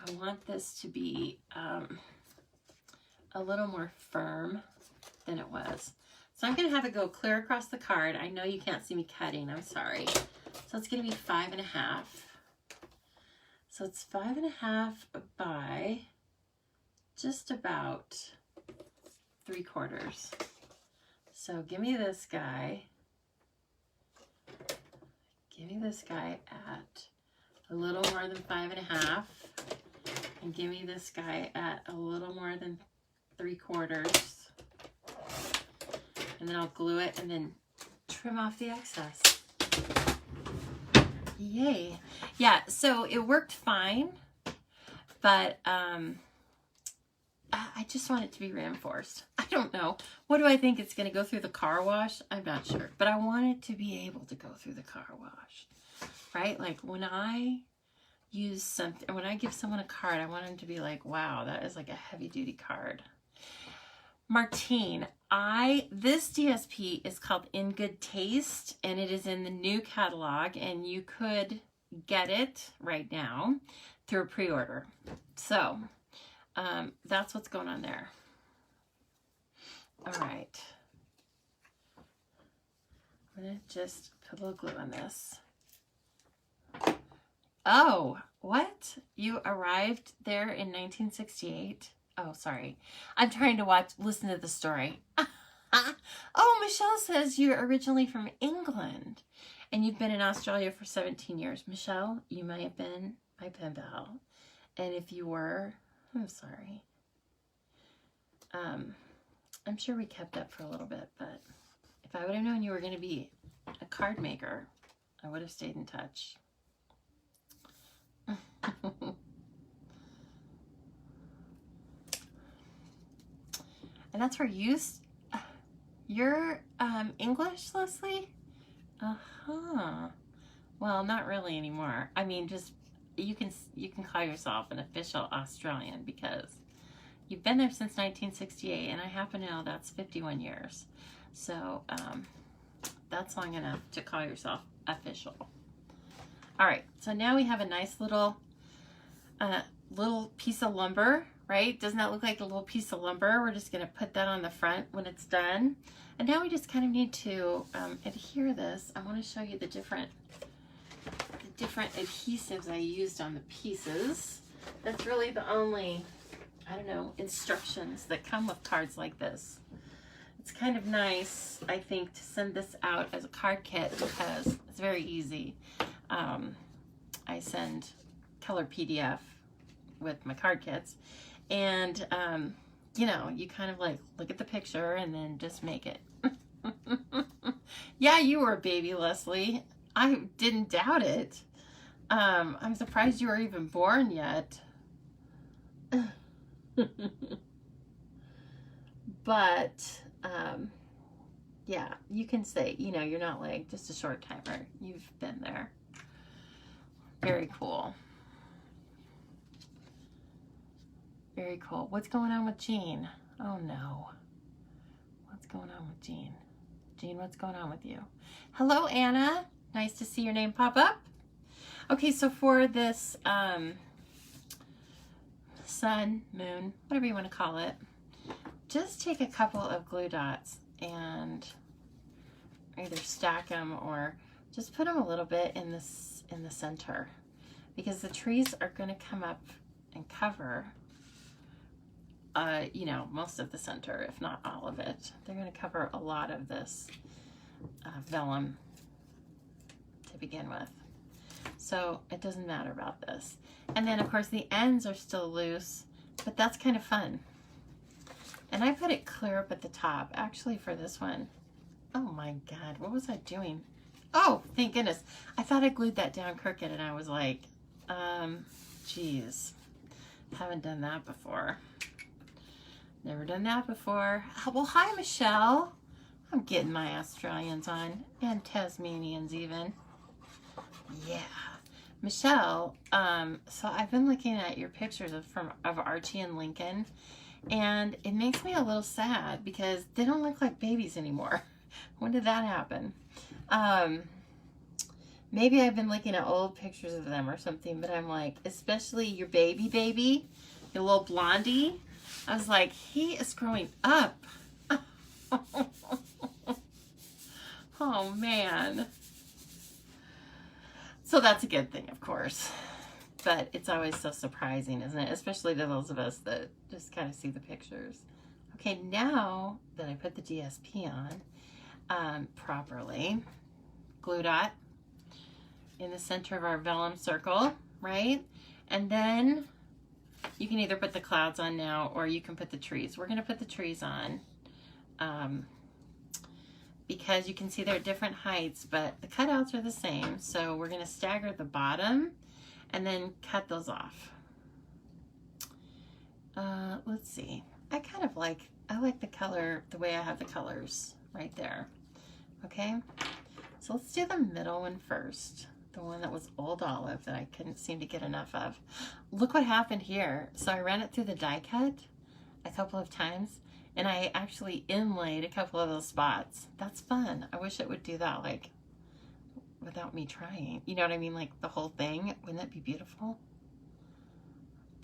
[SPEAKER 1] I want this to be a little more firm than it was. So I'm going to have it go clear across the card. I know you can't see me cutting. I'm sorry. So it's going to be 5.5. So it's 5.5 by just about 3/4. So give me this guy. Give me this guy at a little more than 5.5. And give me this guy at a little more than 3/4. And then I'll glue it and then trim off the excess. Yay. Yeah, so it worked fine, but I just want it to be reinforced. I don't know. What do I think? It's going to go through the car wash? I'm not sure, but I want it to be able to go through the car wash, right? Like when I use something, when I give someone a card, I want them to be like, wow, that is like a heavy duty card. Martine, this DSP is called In Good Taste, and it is in the new catalog, and you could get it right now through a pre-order. So that's what's going on there. All right. I'm going to just put a little glue on this. Oh, what? You arrived there in 1968? Oh, sorry. I'm trying to listen to the story. Oh, Michelle says you're originally from England and you've been in Australia for 17 years. Michelle, you might have been my pen pal. And if you were, I'm sorry. I'm sure we kept up for a little bit, but if I would have known you were going to be a card maker, I would have stayed in touch. And that's where you're English, Leslie? Uh-huh. Well, not really anymore. I mean, just you can call yourself an official Australian because you've been there since 1968, and I happen to know that's 51 years. So that's long enough to call yourself official. All right, so now we have a nice little piece of lumber, right? Doesn't that look like a little piece of lumber? We're just going to put that on the front when it's done. And now we just kind of need to adhere this. I want to show you the different adhesives I used on the pieces. That's really the only, I don't know, instructions that come with cards like this. It's kind of nice, I think, to send this out as a card kit because it's very easy. I send color PDF with my card kits, and you know, you kind of like look at the picture and then just make it. Yeah, you were a baby, Leslie. I didn't doubt it. I'm surprised you were even born yet. But yeah, you can say, you know, you're not like just a short timer. You've been there. Very cool. Very cool. What's going on with Jean? Oh no. What's going on with Jean? Jean, what's going on with you? Hello, Anna. Nice to see your name pop up. Okay, so for this sun, moon, whatever you want to call it, just take a couple of glue dots and either stack them or just put them a little bit in the center, because the trees are going to come up and cover you know, most of the center, if not all of it. They're going to cover a lot of this vellum to begin with. So it doesn't matter about this. And then of course the ends are still loose, but that's kind of fun. And I put it clear up at the top, actually, for this one. Oh my God, what was I doing? Oh, thank goodness. I thought I glued that down crooked, and I was like, geez, haven't done that before. Never done that before. Well, hi, Michelle. I'm getting my Australians on, and Tasmanians even. Yeah. Michelle, so I've been looking at your pictures of Archie and Lincoln, and it makes me a little sad because they don't look like babies anymore. When did that happen? Maybe I've been looking at old pictures of them or something, but I'm like, especially your baby, your little blondie. I was like, he is growing up. Oh, man. So that's a good thing, of course. But it's always so surprising, isn't it? Especially to those of us that just kind of see the pictures. Okay, now that I put the DSP on properly, glue dot in the center of our vellum circle, right? And then you can either put the clouds on now or you can put the trees. We're going to put the trees on because you can see they're at different heights, but the cutouts are the same. So we're going to stagger the bottom and then cut those off. Let's see. I like the color, the way I have the colors right there. Okay, so let's do the middle one first. The one that was Old Olive that I couldn't seem to get enough of. Look what happened here. So I ran it through the die cut a couple of times and I actually inlaid a couple of those spots. That's fun. I wish it would do that like without me trying. You know what I mean? Like the whole thing. Wouldn't that be beautiful?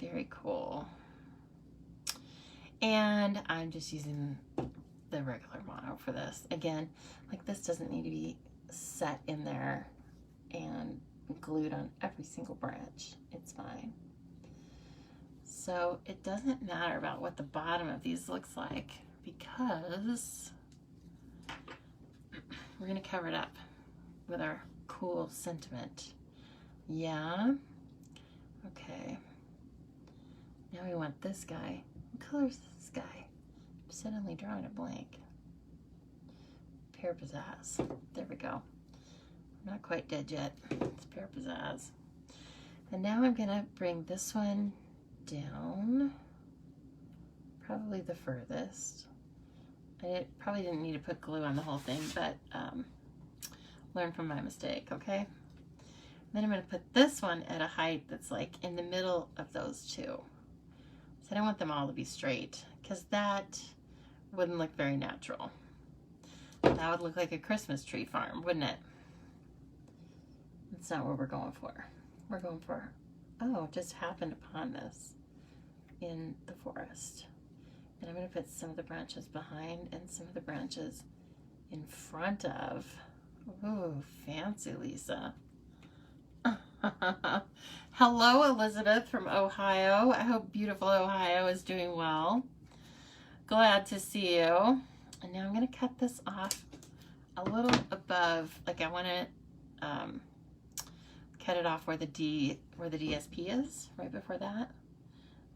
[SPEAKER 1] Very cool. And I'm just using the regular mono for this. Again, like this doesn't need to be set in there and glued on every single branch. It's fine. So it doesn't matter about what the bottom of these looks like because we're going to cover it up with our cool sentiment. Yeah. Okay. Now we want this guy. What color is this guy? I'm suddenly drawing a blank. Pear Pizzazz. There we go. I'm not quite dead yet. It's Pear Pizzazz. And now I'm going to bring this one down. Probably the furthest. I probably didn't need to put glue on the whole thing, but learn from my mistake, okay? Then I'm going to put this one at a height that's like in the middle of those two. So I don't want them all to be straight because that wouldn't look very natural. That would look like a Christmas tree farm, wouldn't it? That's not what we're going for. We're going for, oh, just happened upon this in the forest. And I'm going to put some of the branches behind and some of the branches in front of. Ooh, fancy, Lisa. Hello, Elizabeth from Ohio. I hope beautiful Ohio is doing well. Glad to see you. And now I'm going to cut this off a little above, like I want to cut it off where the DSP is, right before that.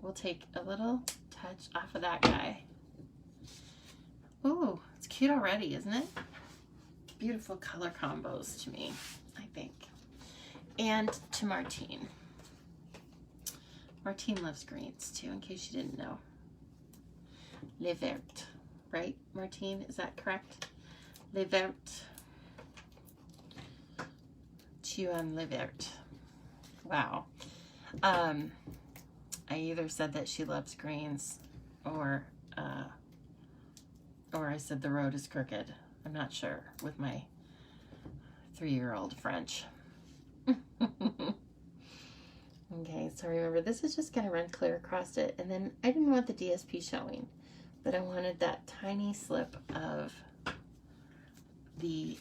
[SPEAKER 1] We'll take a little touch off of that guy. Ooh, it's cute already, isn't it? Beautiful color combos to me, I think. And to Martine. Martine loves greens too, in case you didn't know. Le Vert, right, Martine? Is that correct? Le Vert. Tu aimes le vert. Wow. I either said that she loves greens or I said the road is crooked. I'm not sure with my 3-year-old French. Okay, so remember this is just going to run clear across it, and then I didn't want the DSP showing, but I wanted that tiny slip of the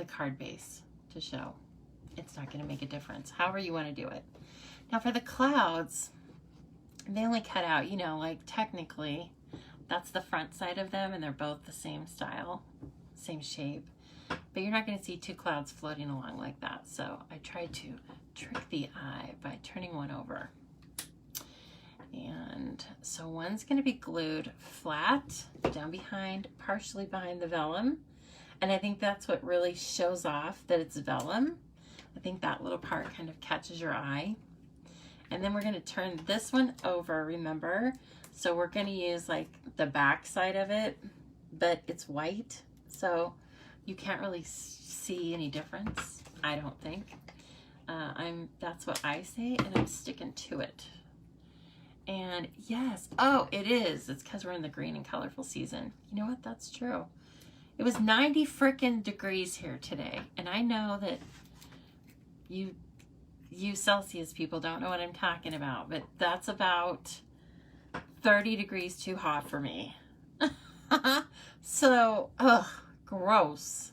[SPEAKER 1] card base to show. It's not going to make a difference, however you want to do it. Now for the clouds, they only cut out, you know, like technically that's the front side of them and they're both the same style, same shape, but you're not going to see two clouds floating along like that. So I tried to trick the eye by turning one over. And so one's going to be glued flat down behind, partially behind the vellum. And I think that's what really shows off that it's vellum. I think that little part kind of catches your eye. And then we're going to turn this one over, remember? So we're going to use like the back side of it, but it's white. So you can't really see any difference, I don't think. That's what I say, and I'm sticking to it. And yes, oh, it is. It's because we're in the green and colorful season. You know what? That's true. It was 90 frickin' degrees here today. And I know that you Celsius people don't know what I'm talking about, but that's about 30 degrees too hot for me. So, ugh, gross.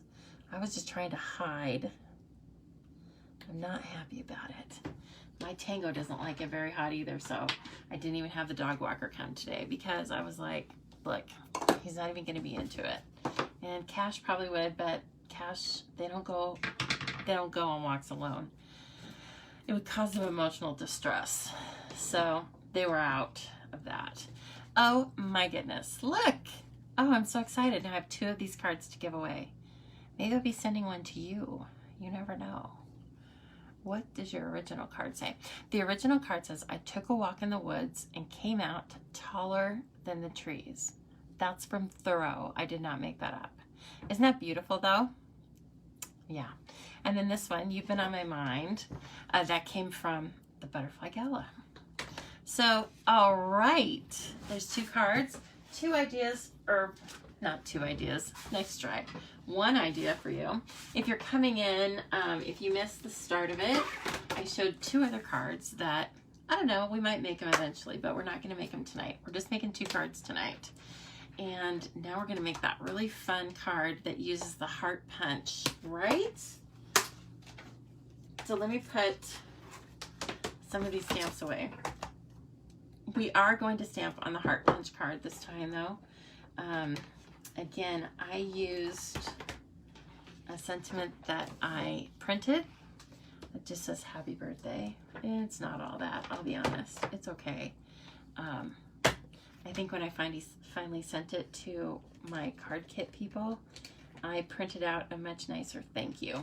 [SPEAKER 1] I was just trying to hide. I'm not happy about it. My Tango doesn't like it very hot either, so I didn't even have the dog walker come today because I was like, look, he's not even going to be into it. And Cash probably would, but Cash, they don't go on walks alone. It would cause them emotional distress. So they were out of that. Oh my goodness, look. Oh, I'm so excited. Now I have 2 of these cards to give away. Maybe I'll be sending one to you. You never know. What does your original card say? The original card says, I took a walk in the woods and came out taller than the trees. That's from Thoreau. I did not make that up. Isn't that beautiful though? Yeah. And then this one, You've Been on My Mind. That came from the Butterfly Gala. So, all right. There's 2 cards, 2 ideas, or not 2 ideas. Next try. 1 idea for you. If you're coming in, if you missed the start of it, I showed 2 other cards that, I don't know, we might make them eventually, but we're not going to make them tonight. We're just making 2 cards tonight. And now we're going to make that really fun card that uses the heart punch, right? So let me put some of these stamps away. We are going to stamp on the heart punch card this time though. Again, I used a sentiment that I printed. It just says happy birthday. It's not all that, I'll be honest. It's okay. I think when I finally sent it to my card kit people, I printed out a much nicer thank you.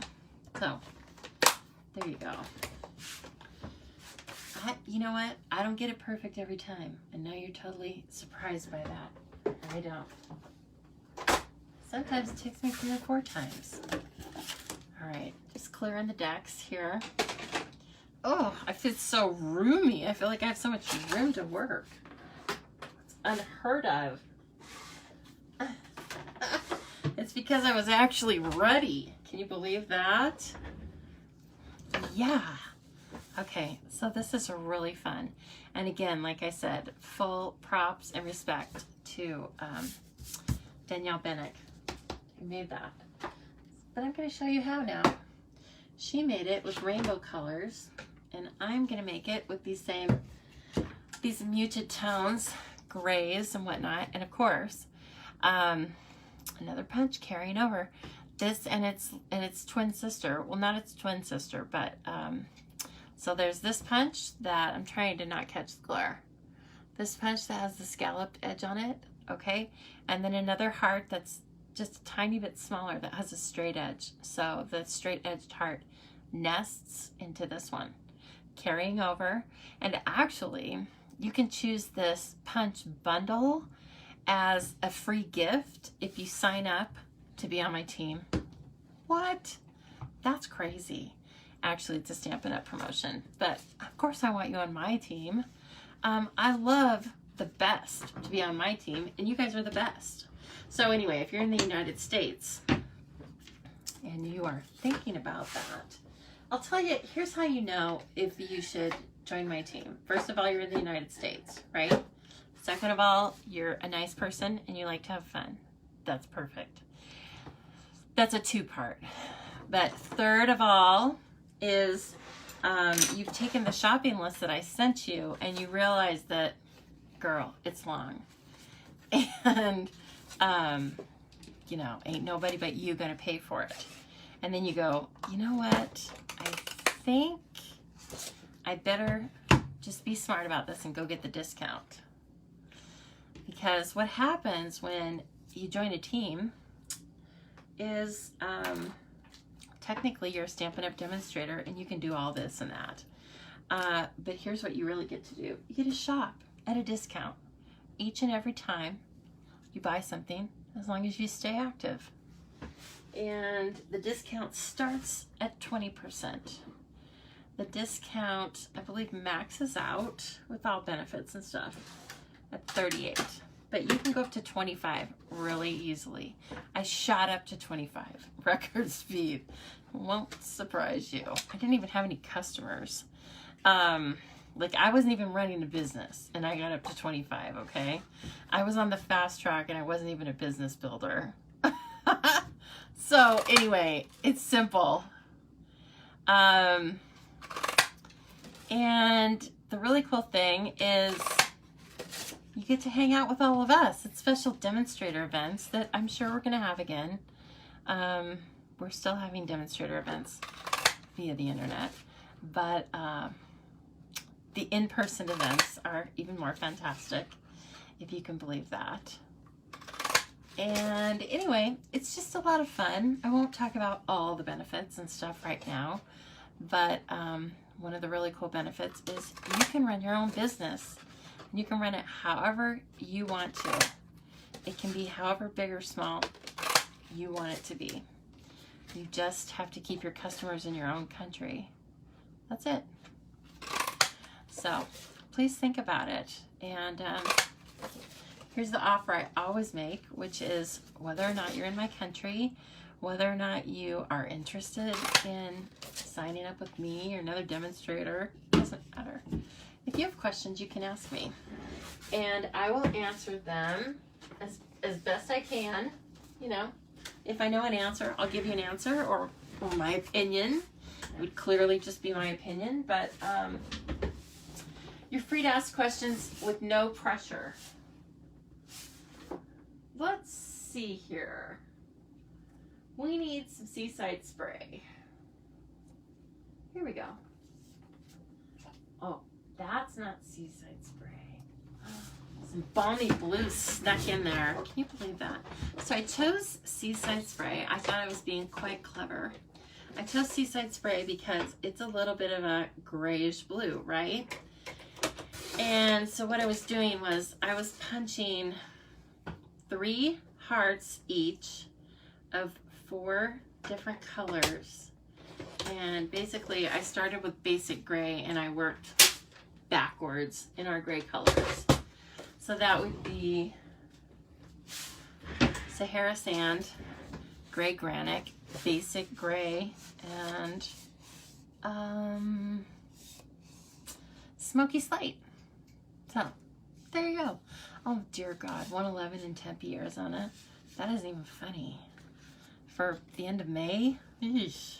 [SPEAKER 1] So, there you go. You know what? I don't get it perfect every time. And now you're totally surprised by that. I don't. Sometimes it takes me 3 or 4 times. All right, just clearing the decks here. Oh, I feel so roomy. I feel like I have so much room to work. It's unheard of. It's because I was actually ready. Can you believe that? Yeah. Okay, so this is really fun. And again, like I said, full props and respect to Danielle Bennett, who made that. But I'm going to show you how now. She made it with rainbow colors, and I'm going to make it with these muted tones, grays and whatnot. And of course, another punch carrying over. This and its twin sister. Well, not its twin sister, but so there's this punch that I'm trying to not catch the glare. This punch that has the scalloped edge on it, okay? And then another heart that's just a tiny bit smaller that has a straight edge. So the straight edged heart nests into this one, carrying over. And actually, you can choose this punch bundle as a free gift if you sign up to be on my team. What? That's crazy. Actually, it's a Stampin' Up! Promotion, but of course I want you on my team. I love the best to be on my team, and you guys are the best. So anyway, if you're in the United States and you are thinking about that, I'll tell you, here's how you know if you should join my team. First of all, you're in the United States, right? Second of all, you're a nice person and you like to have fun. That's perfect. That's a 2-part. But third of all is you've taken the shopping list that I sent you and you realize that, girl, it's long. And, you know, ain't nobody but you gonna pay for it. And then you go, you know what? I think I better just be smart about this and go get the discount. Because what happens when you join a team is technically you're a Stampin' Up! Demonstrator and you can do all this and that. But here's what you really get to do. You get to shop at a discount each and every time you buy something, as long as you stay active. And the discount starts at 20%. The discount, I believe, maxes out with all benefits and stuff at 38. but you can go up to 25 really easily. I shot up to 25 record speed. Won't surprise you. I didn't even have any customers. Like I wasn't even running a business and I got up to 25, okay? I was on the fast track and I wasn't even a business builder. So anyway, it's simple. And the really cool thing is you get to hang out with all of us at special demonstrator events that I'm sure we're going to have again. We're still having demonstrator events via the internet, but the in-person events are even more fantastic, if you can believe that. And anyway, it's just a lot of fun. I won't talk about all the benefits and stuff right now, but one of the really cool benefits is you can run your own business. You can run it however you want to. It can be however big or small you want it to be. You just have to keep your customers in your own country. That's it. So please think about it. And here's the offer I always make, which is whether or not you're in my country, whether or not you are interested in signing up with me or another demonstrator, doesn't matter. If you have questions, you can ask me. And I will answer them as best I can. You know, if I know an answer, I'll give you an answer, or my opinion. It would clearly just be my opinion, but you're free to ask questions with no pressure. Let's see here. We need some Seaside spray. Here we go. Oh, that's not Seaside spray. Some balmy blue snuck in there. Can you believe that? So I chose Seaside spray. I thought I was being quite clever. I chose Seaside spray because it's a little bit of a grayish blue, right? And so what I was doing was I was punching 3 hearts each of 4 different colors. And basically I started with basic gray and I worked backwards in our gray colors. So that would be Sahara Sand, Gray Granite, Basic Gray, and Smoky Slate. So there you go. Oh dear God, 111 in Tempe, Arizona. That isn't even funny. For the end of May? Eesh.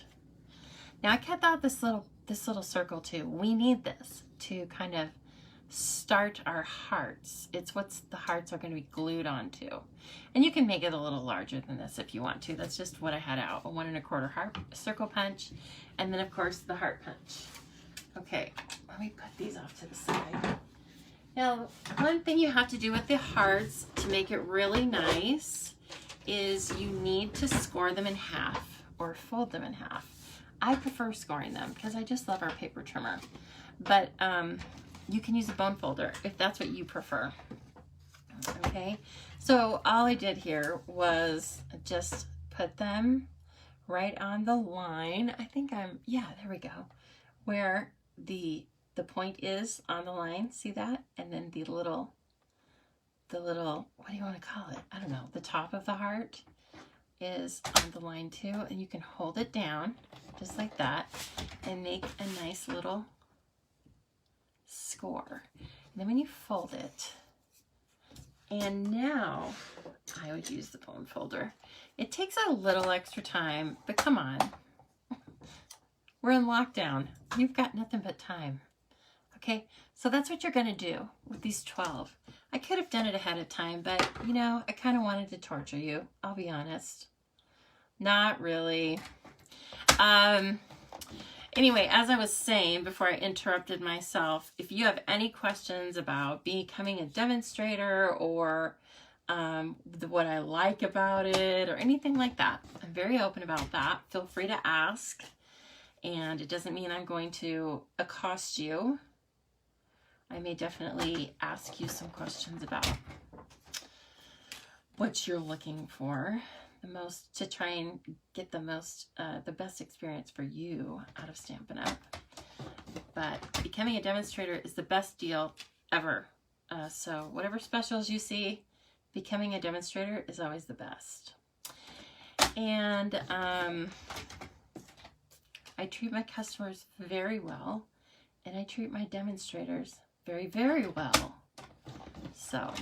[SPEAKER 1] Now I cut out this little circle too. We need this to kind of start our hearts. It's what the hearts are going to be glued onto. And you can make it a little larger than this if you want to. That's just what I had out. A 1 1/4 heart circle punch. And then of course the heart punch. Okay, let me put these off to the side. Now, one thing you have to do with the hearts to make it really nice is you need to score them in half or fold them in half. I prefer scoring them because I just love our paper trimmer. But you can use a bone folder if that's what you prefer. Okay, so all I did here was just put them right on the line. I think yeah, there we go. Where the point is on the line, see that? And then the little, what do you want to call it? I don't know. The top of the heart is on the line too, and you can hold it down just like that and make a nice little score. And then when you fold it, and now I would use the bone folder. It takes a little extra time, but come on. We're in lockdown. You've got nothing but time. Okay, so that's what you're gonna do with these 12. I could have done it ahead of time, but you know, I kind of wanted to torture you. I'll be honest. Not really. Anyway, as I was saying before I interrupted myself, if you have any questions about becoming a demonstrator or what I like about it or anything like that, I'm very open about that. Feel free to ask. And it doesn't mean I'm going to accost you. I may definitely ask you some questions about what you're looking for to try and get the best experience for you out of Stampin' Up. But becoming a demonstrator is the best deal ever. So whatever specials you see, becoming a demonstrator is always the best. And I treat my customers very well, and I treat my demonstrators very, very well. So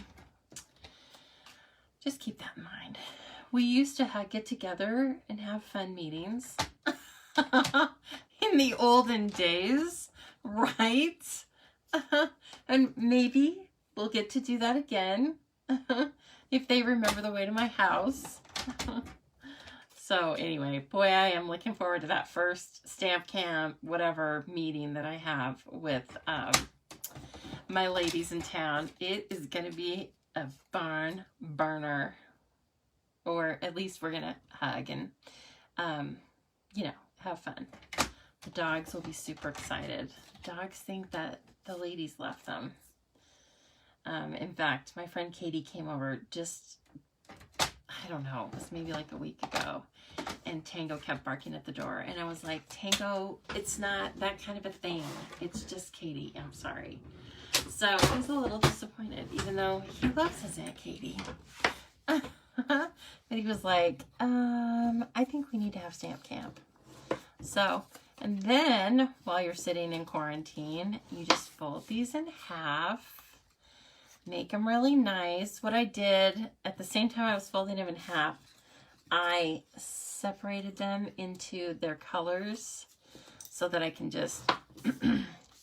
[SPEAKER 1] just keep that in mind. We used to get together and have fun meetings in the olden days, right? And maybe we'll get to do that again if they remember the way to my house. So anyway, boy, I am looking forward to that first stamp camp, whatever meeting that I have with my ladies in town. It is going to be a barn burner, or at least we're going to hug and, you know, have fun. The dogs will be super excited. Dogs think that the ladies left them. In fact, my friend Katie came over just, I don't know, it was maybe like a week ago, and Tango kept barking at the door, and I was like, Tango, it's not that kind of a thing. It's just Katie. I'm sorry. So I was a little disappointed, even though he loves his Aunt Katie. But he was like, I think we need to have stamp camp. So, and then while you're sitting in quarantine, you just fold these in half. Make them really nice. What I did at the same time I was folding them in half, I separated them into their colors so that I can just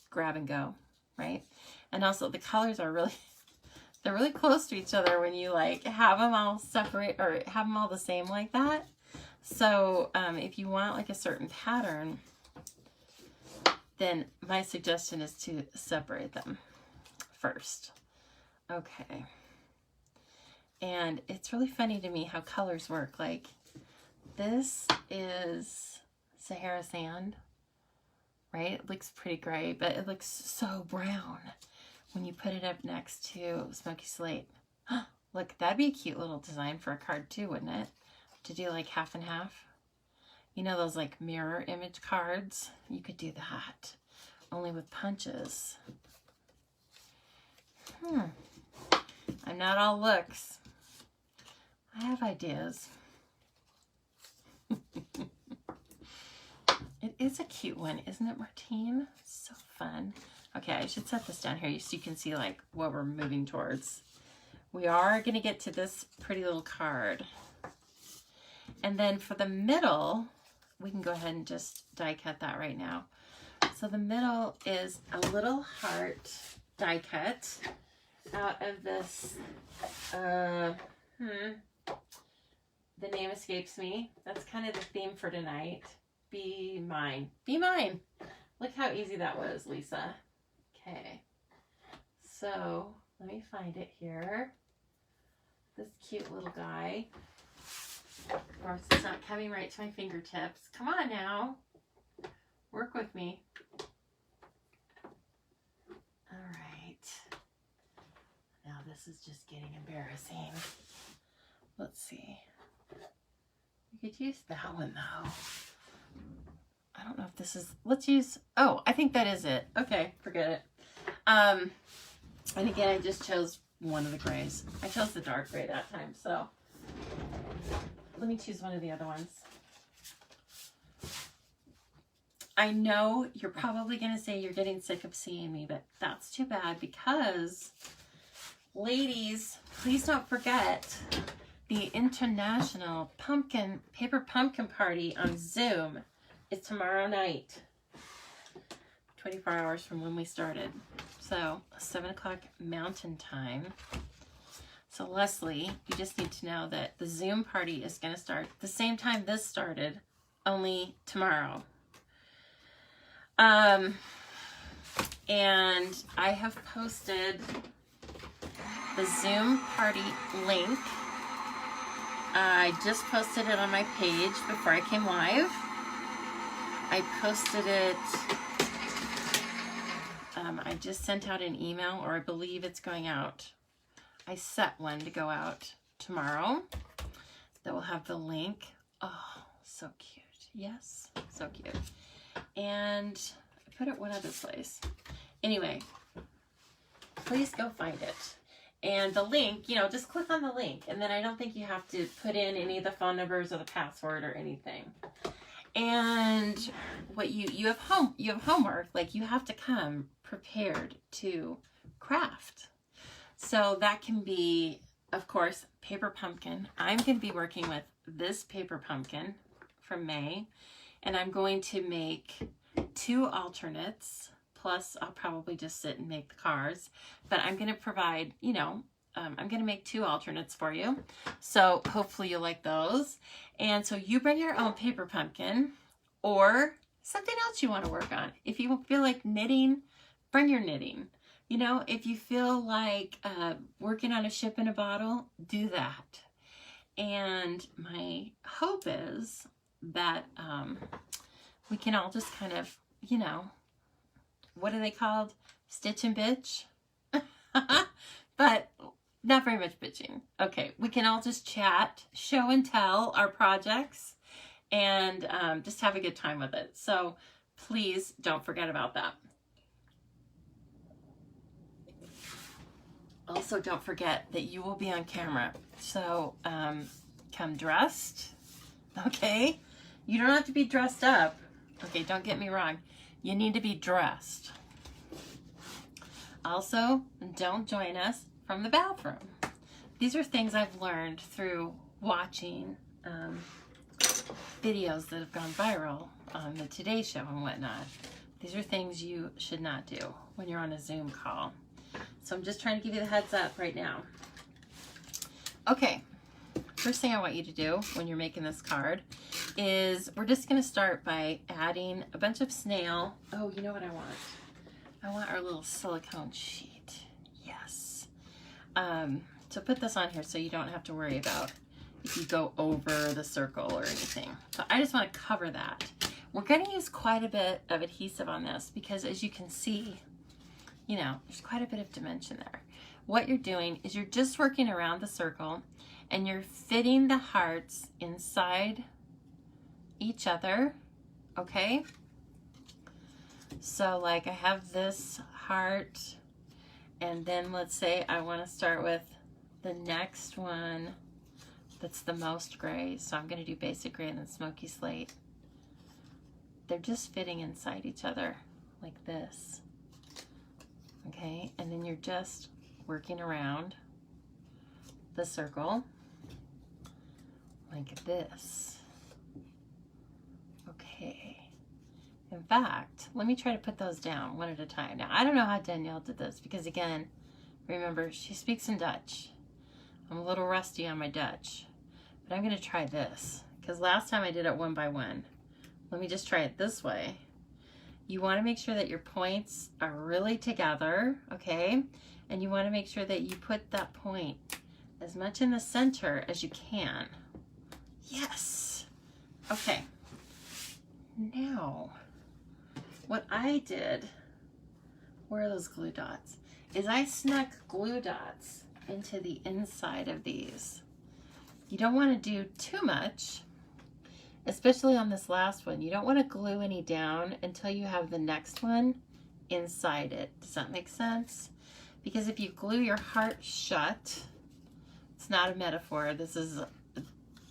[SPEAKER 1] grab and go, right? And also the colors are really, they're really close to each other when you like have them all separate or have them all the same like that. So if you want like a certain pattern, then my suggestion is to separate them first. Okay. And it's really funny to me how colors work. Like this is Sahara sand, right? It looks pretty gray, but it looks so brown when you put it up next to Smoky Slate. Look, that'd be a cute little design for a card too, wouldn't it? To do like half and half. You know those like mirror image cards? You could do that, only with punches. I'm not all looks. I have ideas. It is a cute one, isn't it, Martine? So fun. Okay, I should set this down here so you can see like what we're moving towards. We are going to get to this pretty little card. And then for the middle, we can go ahead and just die cut that right now. So the middle is a little heart die cut out of this, the name escapes me. That's kind of the theme for tonight. Be mine. Be mine. Look how easy that was, Lisa. Okay. So let me find it here. This cute little guy. Of course, it's not coming right to my fingertips. Come on now. Work with me. All right. Now this is just getting embarrassing. Let's see. We could use that one though. I don't know if this is, let's use, oh, I think that is it. Okay, forget it. And again, I just chose one of the grays. I chose the dark gray that time, so let me choose one of the other ones. I know you're probably going to say you're getting sick of seeing me, but that's too bad because, ladies, please don't forget the International Paper Pumpkin Party on Zoom. It's tomorrow night, 24 hours from when we started. So 7 o'clock Mountain Time. So Leslie, you just need to know that the Zoom party is going to start the same time this started, only tomorrow. And I have posted the Zoom party link. I just posted it on my page before I came live. I posted it, I just sent out an email, or I believe it's going out. I set one to go out tomorrow that will have the link. Oh, so cute. Yes, so cute. And I put it one other place. Anyway, please go find it. And the link, you know, just click on the link. And then I don't think you have to put in any of the phone numbers or the password or anything. And what you have homework, like you have to come prepared to craft. So that can be, of course, paper pumpkin. I'm going to be working with this paper pumpkin from May, and I'm going to make 2 alternates, plus I'll probably just sit and make the cards, but I'm going to provide, you know, I'm going to make 2 alternates for you. So hopefully you like those. And so you bring your own paper pumpkin or something else you want to work on. If you feel like knitting, bring your knitting. You know, if you feel like working on a ship in a bottle, do that. And my hope is that we can all just kind of, you know, what are they called? Stitch and bitch? But not very much bitching. Okay, we can all just chat, show and tell our projects, and just have a good time with it. So please don't forget about that. Also, don't forget that you will be on camera. So come dressed, okay? You don't have to be dressed up. Okay, don't get me wrong. You need to be dressed. Also, don't join us from the bathroom. These are things I've learned through watching videos that have gone viral on the Today Show and whatnot. These are things you should not do when you're on a Zoom call. So I'm just trying to give you the heads up right now. Okay, first thing I want you to do when you're making this card is we're just going to start by adding a bunch of snail. Oh, you know what I want? I want our little silicone sheet. Yes. So put this on here so you don't have to worry about if you go over the circle or anything. So I just want to cover that. We're going to use quite a bit of adhesive on this because, as you can see, you know, there's quite a bit of dimension there. What you're doing is you're just working around the circle and you're fitting the hearts inside each other, okay? So like I have this heart, and then let's say I want to start with the next one that's the most gray. So I'm going to do basic gray and then smoky slate. They're just fitting inside each other like this. Okay, and then you're just working around the circle like this. Okay. In fact, let me try to put those down one at a time. Now, I don't know how Danielle did this because, again, remember, she speaks in Dutch. I'm a little rusty on my Dutch, but I'm going to try this because last time I did it one by one. Let me just try it this way. You want to make sure that your points are really together, okay? And you want to make sure that you put that point as much in the center as you can. Yes. Okay. Now, what I did, where are those glue dots? Is I snuck glue dots into the inside of these. You don't want to do too much, especially on this last one. You don't want to glue any down until you have the next one inside it. Does that make sense? Because if you glue your heart shut, it's not a metaphor. This is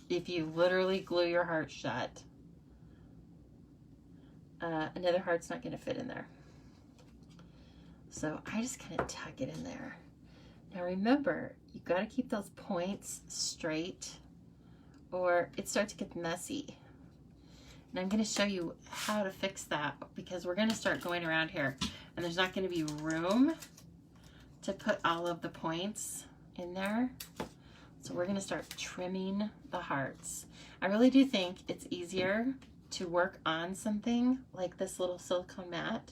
[SPEAKER 1] if you literally glue your heart shut, another heart's not going to fit in there. So I just kind of tuck it in there. Now remember, you've got to keep those points straight or it starts to get messy. And I'm going to show you how to fix that because we're going to start going around here and there's not going to be room to put all of the points in there. So we're going to start trimming the hearts. I really do think it's easier to work on something like this little silicone mat,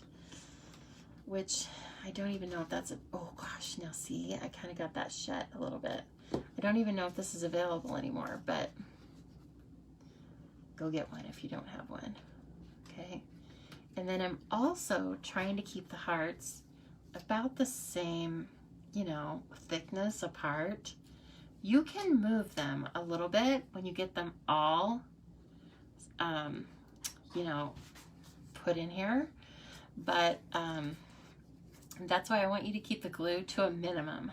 [SPEAKER 1] which I don't even know if that's a, oh gosh, now see, I kind of got that shut a little bit. I don't even know if this is available anymore, but go get one if you don't have one, okay? And then I'm also trying to keep the hearts about the same, you know, thickness apart. You can move them a little bit when you get them all, you know, put in here, but that's why I want you to keep the glue to a minimum,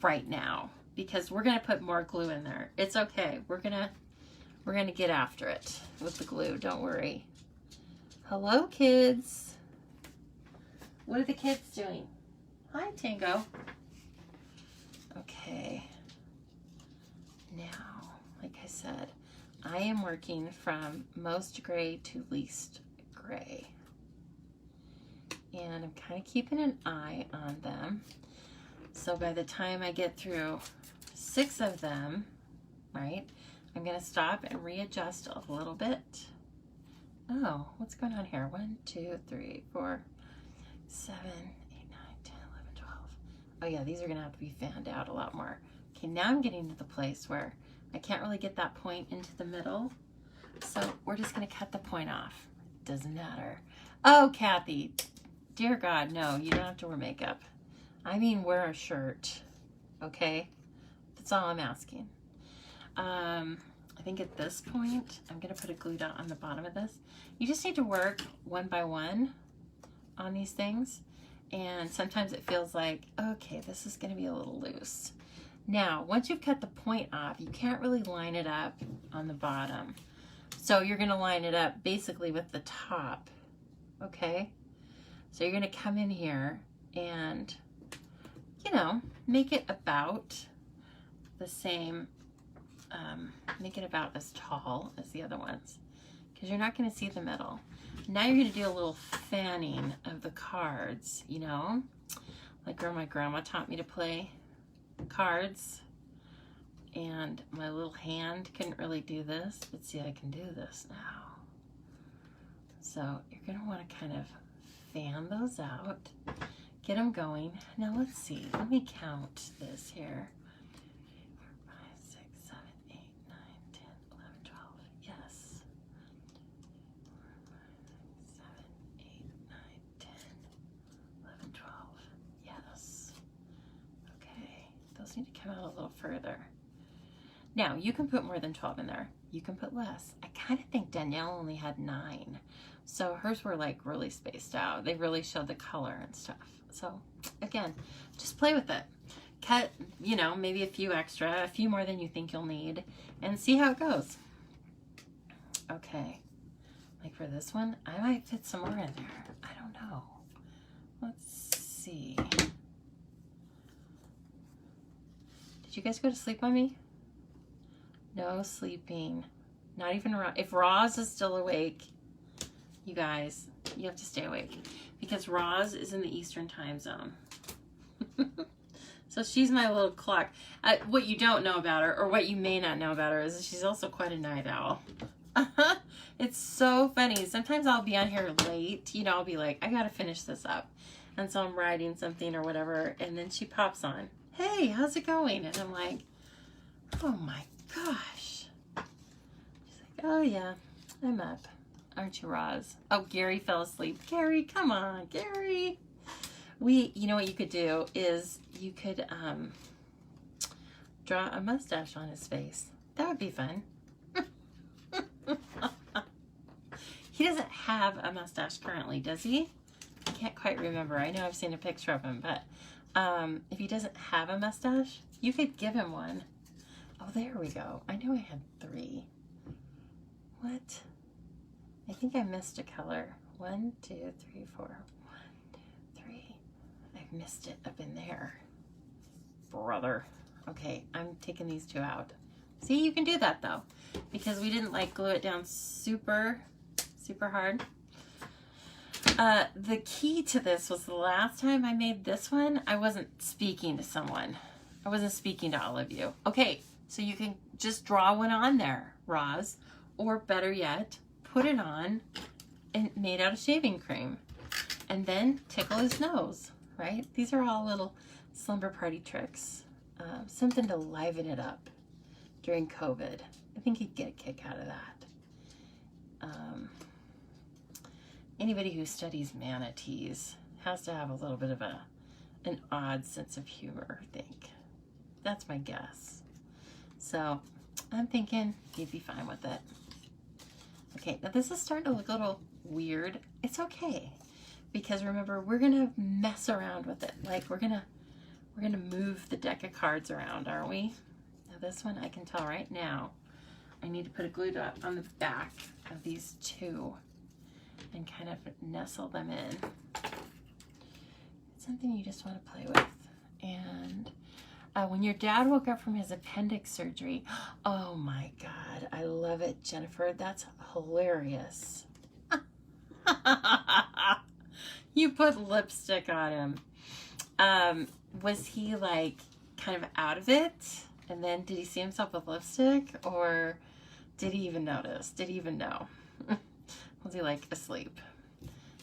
[SPEAKER 1] right now because we're gonna put more glue in there. It's okay. We're gonna get after it with the glue. Don't worry. Hello, kids. What are the kids doing? Hi, Tango. Okay. Now, like I said, I am working from most gray to least gray. And I'm kind of keeping an eye on them. So by the time I get through 6 of them, right, I'm going to stop and readjust a little bit. Oh, what's going on here? 1, 2, 3, 4, 7, 8, 9, 10, 11, 12. Oh yeah, these are going to have to be fanned out a lot more. Okay, now I'm getting to the place where I can't really get that point into the middle. So we're just going to cut the point off. Doesn't matter. Oh, Kathy, dear God, no, you don't have to wear makeup. I mean, wear a shirt, okay? That's all I'm asking. I think at this point, I'm going to put a glue dot on the bottom of this. You just need to work one by one on these things. And sometimes it feels like, okay, this is going to be a little loose. Now, once you've cut the point off, you can't really line it up on the bottom. So you're going to line it up basically with the top, okay? So you're going to come in here and, you know, make it about the same, make it about as tall as the other ones because you're not going to see the middle. Now you're going to do a little fanning of the cards, you know, like where my grandma taught me to play cards, and my little hand couldn't really do this, but see, I can do this now. So you're going to want to kind of fan those out, get them going. Now let's see, let me count this here. 4, 5, 6, 7, 8, 9, 10, 11, 12. Yes. 4, 5, 6, 7, 8, 9, 10, 11, 12. Yes. Okay, those need to come out a little further. Now, you can put more than 12 in there. You can put less. I kind of think Danielle only had 9. So hers were like really spaced out. They really showed the color and stuff. So again, just play with it. Cut, you know, maybe a few extra, a few more than you think you'll need, and see how it goes. Okay, like for this one, I might fit some more in there. I don't know. Let's see. Did you guys go to sleep on me? No sleeping. Not even if Roz is still awake, you guys, you have to stay awake because Roz is in the Eastern time zone. So she's my little clock. What you don't know about her, or what you may not know about her, is she's also quite a night owl. It's so funny. Sometimes I'll be on here late. You know, I'll be like, I gotta finish this up. And so I'm writing something or whatever, and then she pops on. Hey, how's it going? And I'm like, oh my gosh. She's like, oh yeah, I'm up. Aren't you, Roz? Oh, Gary fell asleep. Gary, come on, Gary. You know what you could do is you could draw a mustache on his face. That would be fun. He doesn't have a mustache currently, does he? I can't quite remember. I know I've seen a picture of him, but if he doesn't have a mustache, you could give him one. Oh, there we go. I knew I had 3. What? I think I missed a color. 1, 2, 3, 4. 1, 2, 3. I've missed it up in there. Brother. Okay, I'm taking these 2 out. See, you can do that though, because we didn't like glue it down super hard. The key to this was the last time I made this one, I wasn't speaking to someone. I wasn't speaking to all of you. Okay, so you can just draw one on there, Roz, or better yet, put it on and made out of shaving cream, and then tickle his nose, right? These are all little slumber party tricks, something to liven it up during COVID. I think you'd get a kick out of that. Anybody who studies manatees has to have a little bit of an odd sense of humor, I think. That's my guess. So I'm thinking you'd be fine with it. Okay, now this is starting to look a little weird. It's okay, because remember, we're gonna mess around with it. Like we're gonna We're gonna move the deck of cards around, aren't we? Now this one, I can tell right now, I need to put a glue dot on the back of these two and kind of nestle them in. It's something you just want to play with. And when your dad woke up from his appendix surgery, oh my God, I love it, Jennifer. That's hilarious. You put lipstick on him. Was he like kind of out of it? And then did he see himself with lipstick? Or did he even notice? Did he even know? Was he like asleep?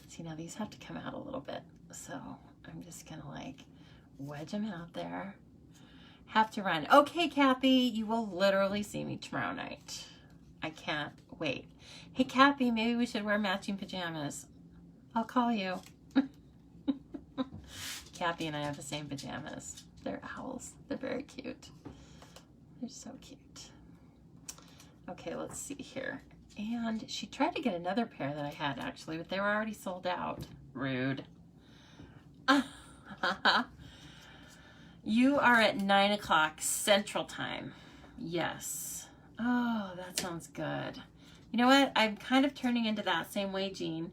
[SPEAKER 1] See, now these have to come out a little bit. So I'm just gonna like wedge them out there. Have to run. Okay, Kathy, you will literally see me tomorrow night. I can't wait. Hey, Kathy, maybe we should wear matching pajamas. I'll call you. Kathy and I have the same pajamas. They're owls. They're very cute. They're so cute. Okay, let's see here. And she tried to get another pair that I had actually, but they were already sold out. Rude. You are at 9 o'clock Central Time. Yes. Oh, that sounds good. You know what? I'm kind of turning into that same way, Jean.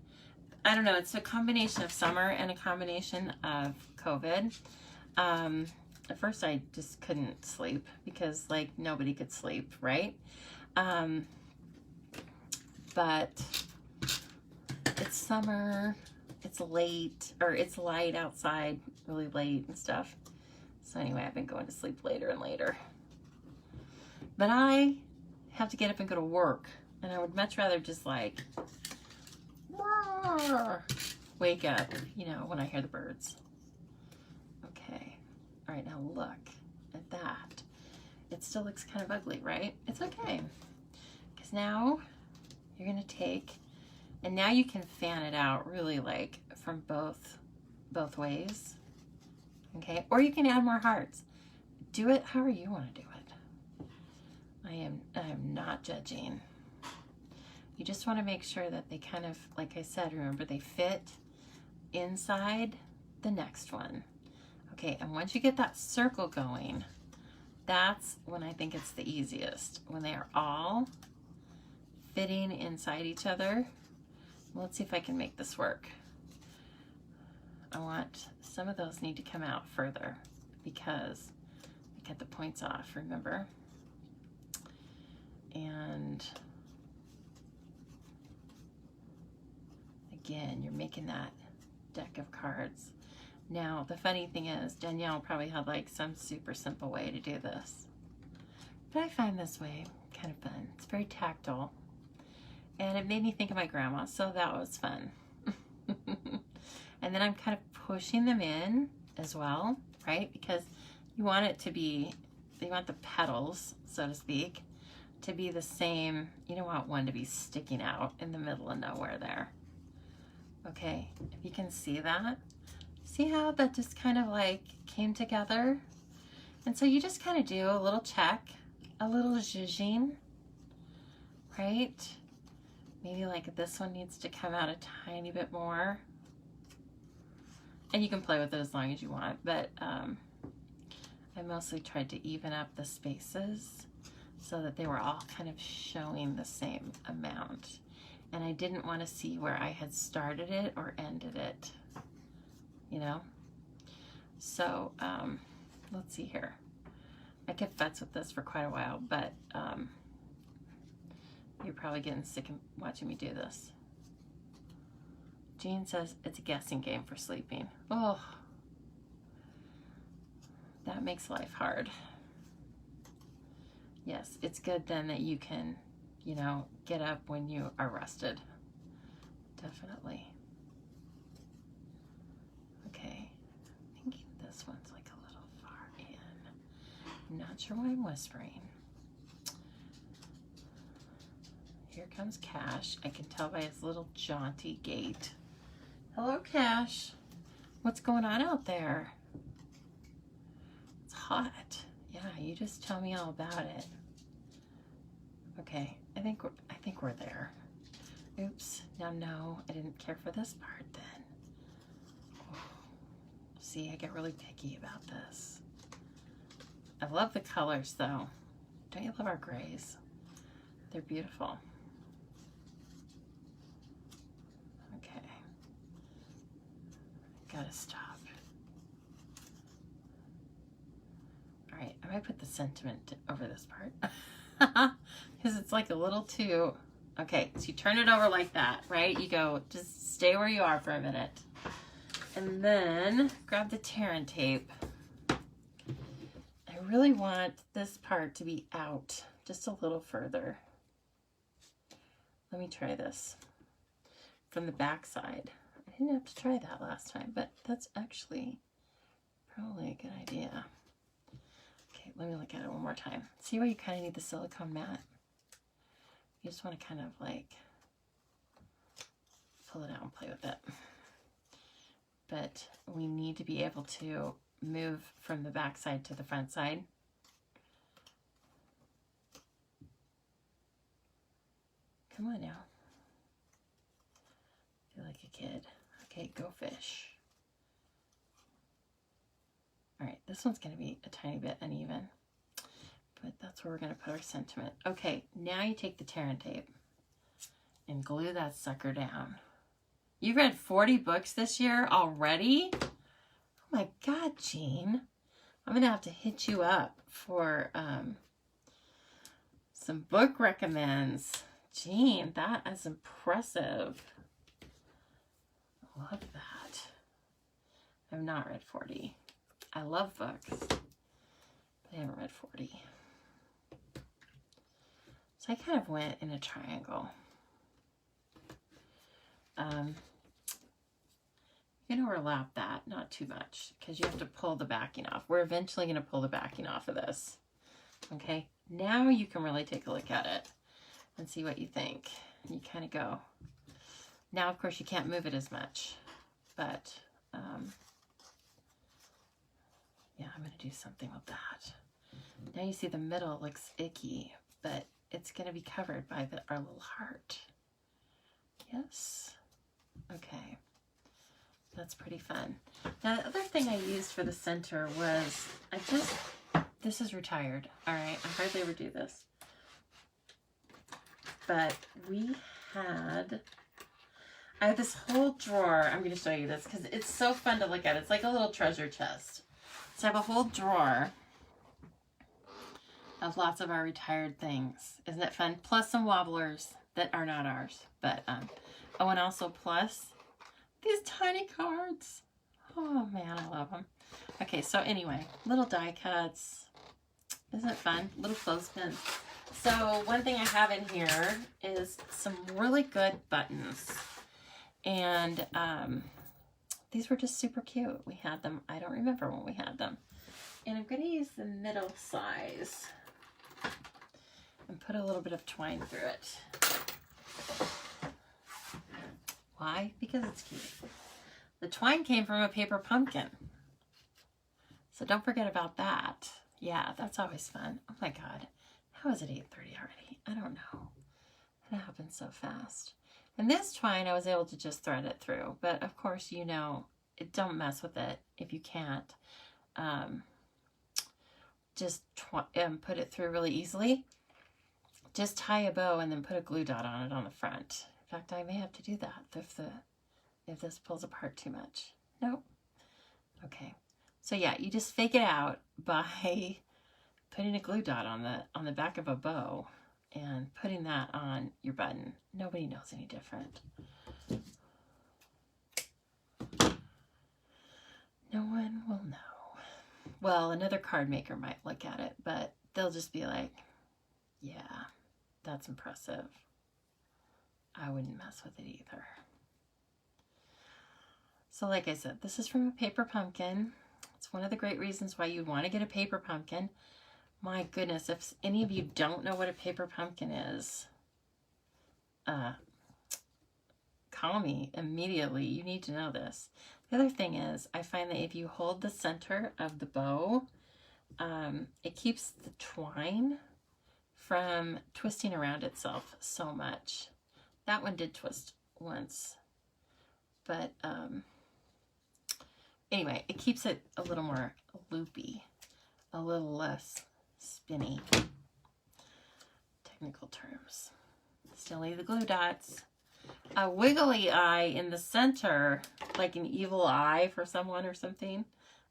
[SPEAKER 1] I don't know. It's a combination of summer and a combination of COVID. At first, I just couldn't sleep because, like, nobody could sleep, right? But it's summer. It's late, or it's light outside, really late and stuff. So anyway, I've been going to sleep later and later. But I have to get up and go to work. And I would much rather just like wake up, you know, when I hear the birds. Okay. All right, now look at that. It still looks kind of ugly, right? It's okay. Because now you're going to take, and now you can fan it out really like from both ways. Okay, or you can add more hearts. Do it however you want to do it. I am not judging. You just want to make sure that they kind of, like I said, remember they fit inside the next one. Okay, and once you get that circle going, that's when I think it's the easiest. When they are all fitting inside each other. Well, let's see if I can make this work. I want, some of those need to come out further because I cut the points off, remember? And again, you're making that deck of cards. Now, the funny thing is, Danielle probably had like some super simple way to do this. But I find this way kind of fun. It's very tactile. And it made me think of my grandma, so that was fun. And then I'm kind of pushing them in as well, right? Because you want it to be, you want the petals, so to speak, to be the same. You don't want one to be sticking out in the middle of nowhere there. Okay, if you can see that. See how that just kind of like came together? And so you just kind of do a little check, a little zhuzhing, right? Maybe like this one needs to come out a tiny bit more. And you can play with it as long as you want, but I mostly tried to even up the spaces so that they were all kind of showing the same amount. And I didn't want to see where I had started it or ended it, you know? So let's see here. I could futz with this for quite a while, but you're probably getting sick of watching me do this. Jean says it's a guessing game for sleeping. Oh, that makes life hard. Yes, it's good then that you can, you know, get up when you are rested. Definitely. Okay, I'm thinking this one's like a little far in. I'm not sure why I'm whispering. Here comes Cash. I can tell by his little jaunty gait. Hello, Cash. What's going on out there? It's hot. Yeah, you just tell me all about it. Okay, I think we're there. Oops. Now, no, I didn't care for this part then. Oh, See, I get really picky about this. I love the colors though. Don't you love our grays? They're beautiful. Okay. Gotta stop. All right, I might put the sentiment over this part because it's like a little too. Okay, so you turn it over like that, right? You go, just stay where you are for a minute. And then grab the tear and tape. I really want this part to be out just a little further. Let me try this from the back side. I didn't have to try that last time, but that's actually probably a good idea. Okay, let me look at it one more time. See where you kind of need the silicone mat? You just want to kind of like pull it out and play with it. But we need to be able to move from the back side to the front side. Come on now. Feel like a kid. Okay, go fish. All right, this one's going to be a tiny bit uneven, but that's where we're going to put our sentiment. Okay, now you take the tear and tape and glue that sucker down. You read 40 books this year already? Oh my God, Jean. I'm going to have to hit you up for some book recommends. Jean, that is impressive. Love that. I've not read 40. I love books, but I haven't read 40. So I kind of went in a triangle. You can overlap that, not too much, because you have to pull the backing off. We're eventually going to pull the backing off of this. Okay, now you can really take a look at it and see what you think. You kind of go. Now, of course, you can't move it as much, but yeah, I'm going to do something with that. Now you see the middle looks icky, but it's going to be covered by our little heart. Yes. Okay. That's pretty fun. Now, the other thing I used for the center was, this is retired, all right? I hardly ever do this. But I have this whole drawer. I'm going to show you this because it's so fun to look at. It's like a little treasure chest. So I have a whole drawer of lots of our retired things. Isn't it fun? Plus some wobblers that are not ours. But, oh, and also plus these tiny cards. Oh, man, I love them. Okay, so anyway, little die cuts. Isn't it fun? Little clothespins. So one thing I have in here is some really good buttons. And these were just super cute. We had them. I don't remember when we had them. And I'm going to use the middle size and put a little bit of twine through it. Why? Because it's cute. The twine came from a paper pumpkin. So don't forget about that. Yeah, that's always fun. Oh my God. How is it 8:30 already? I don't know. It happens so fast. And this twine, I was able to just thread it through. But of course, you know, don't mess with it if you can't. Just put it through really easily. Just tie a bow and then put a glue dot on it on the front. In fact, I may have to do that if this pulls apart too much. Nope. Okay. So yeah, you just fake it out by putting a glue dot on the back of a bow and putting that on your button. Nobody knows any different. No one will know. Well, another card maker might look at it, but they'll just be like, yeah, that's impressive. I wouldn't mess with it either. So like I said, this is from a paper pumpkin. It's one of the great reasons why you want to get a paper pumpkin. My goodness, if any of you don't know what a paper pumpkin is, call me immediately. You need to know this. The other thing is, I find that if you hold the center of the bow, it keeps the twine from twisting around itself so much. That one did twist once, but anyway, it keeps it a little more loopy, a little less spinny. Technical terms. Still need the glue dots. A wiggly eye in the center, like an evil eye for someone or something.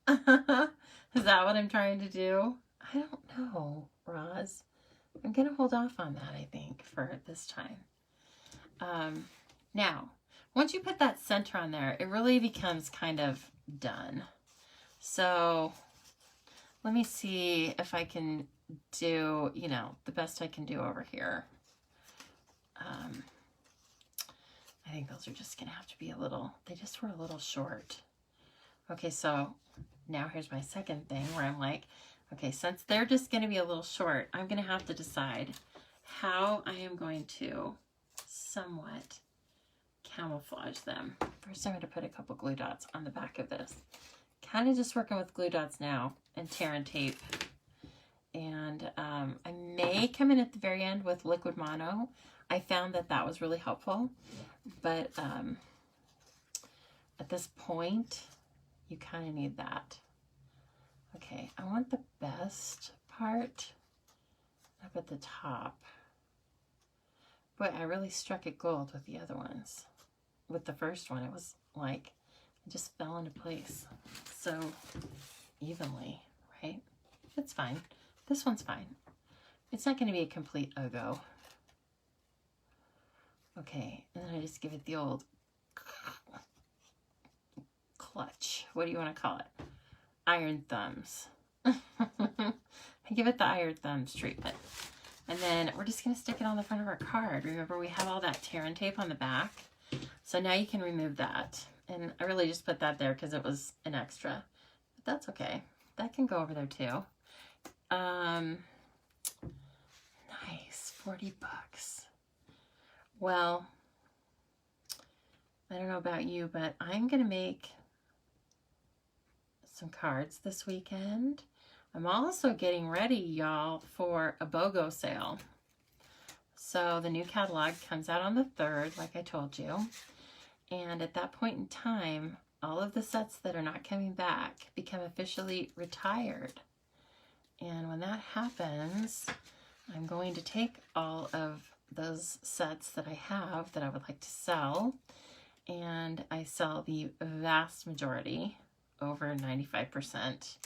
[SPEAKER 1] Is that what I'm trying to do? I don't know, Roz. I'm going to hold off on that, I think, for this time. Now, once you put that center on there, it really becomes kind of done. So let me see if I can do, you know, the best I can do over here. I think those are just going to have to be a little, they just were a little short. Okay, so now here's my second thing where I'm like, okay, since they're just going to be a little short, I'm going to have to decide how I am going to somewhat camouflage them. First, I'm going to put a couple glue dots on the back of this. Kind of just working with glue dots now and tear and tape. And I may come in at the very end with liquid mono. I found that that was really helpful. But at this point, you kind of need that. Okay, I want the best part up at the top. Boy, I really struck it gold with the other ones. With the first one, it was like, it just fell into place so evenly, right? It's fine. This one's fine. It's not going to be a complete ogo. Okay, and then I just give it the old clutch. What do you want to call it? Iron thumbs. I give it the iron thumbs treatment. And then we're just going to stick it on the front of our card. Remember, we have all that tear and tape on the back. So now you can remove that. And I really just put that there because it was an extra. But that's okay. That can go over there too. Nice, 40 bucks. Well, I don't know about you, but I'm going to make some cards this weekend. I'm also getting ready, y'all, for a BOGO sale. So the new catalog comes out on the 3rd, like I told you. And at that point in time, all of the sets that are not coming back become officially retired. And when that happens, I'm going to take all of those sets that I have that I would like to sell, and I sell the vast majority, over 95%,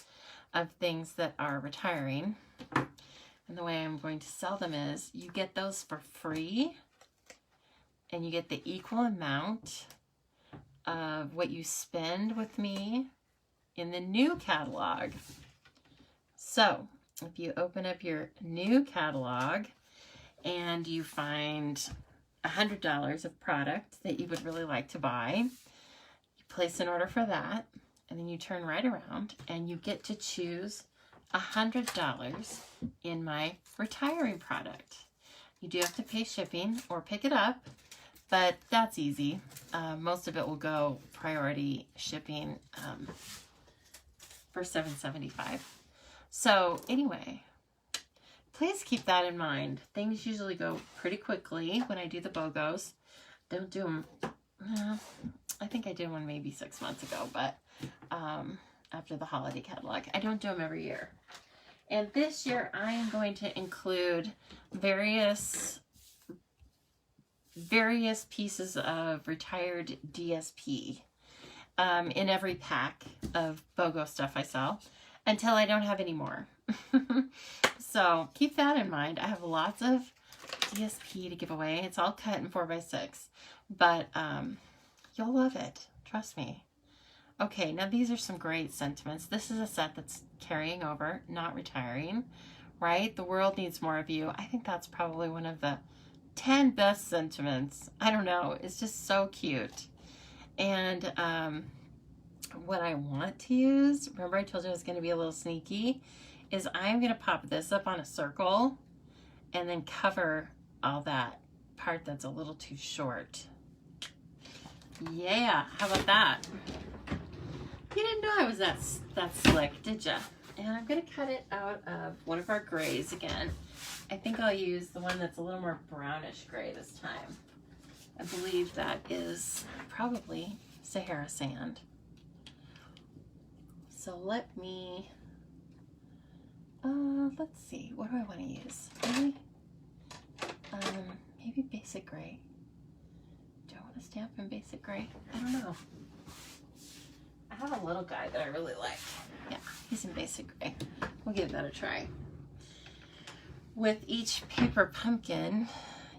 [SPEAKER 1] of things that are retiring. And the way I'm going to sell them is you get those for free, and you get the equal amount of what you spend with me in the new catalog. So if you open up your new catalog and you find $100 of product that you would really like to buy, you place an order for that, and then you turn right around and you get to choose $100 in my retiring product. You do have to pay shipping or pick it up, but that's easy. Most of it will go priority shipping for $7.75. So anyway, please keep that in mind. Things usually go pretty quickly when I do the BOGOs. Don't do them, I think I did one maybe 6 months ago, but after the holiday catalog. I don't do them every year. And this year I am going to include various pieces of retired DSP in every pack of BOGO stuff I sell until I don't have any more. So keep that in mind. I have lots of DSP to give away. It's all cut in 4x6, but you'll love it. Trust me. Okay, now these are some great sentiments. This is a set that's carrying over, not retiring, right? The world needs more of you. I think that's probably one of the 10 best sentiments. I don't know. It's just so cute. And what I want to use, remember I told you I was going to be a little sneaky, is I'm going to pop this up on a circle and then cover all that part that's a little too short. Yeah, how about that? You didn't know I was that slick, did ya? And I'm going to cut it out of one of our grays again. I think I'll use the one that's a little more brownish gray this time. I believe that is probably Sahara sand. So let me, let's see, what do I want to use? Maybe basic gray. Do I want to stamp in basic gray? I don't know. I have a little guy that I really like. Yeah, he's in basic gray. We'll give that a try. With each paper pumpkin,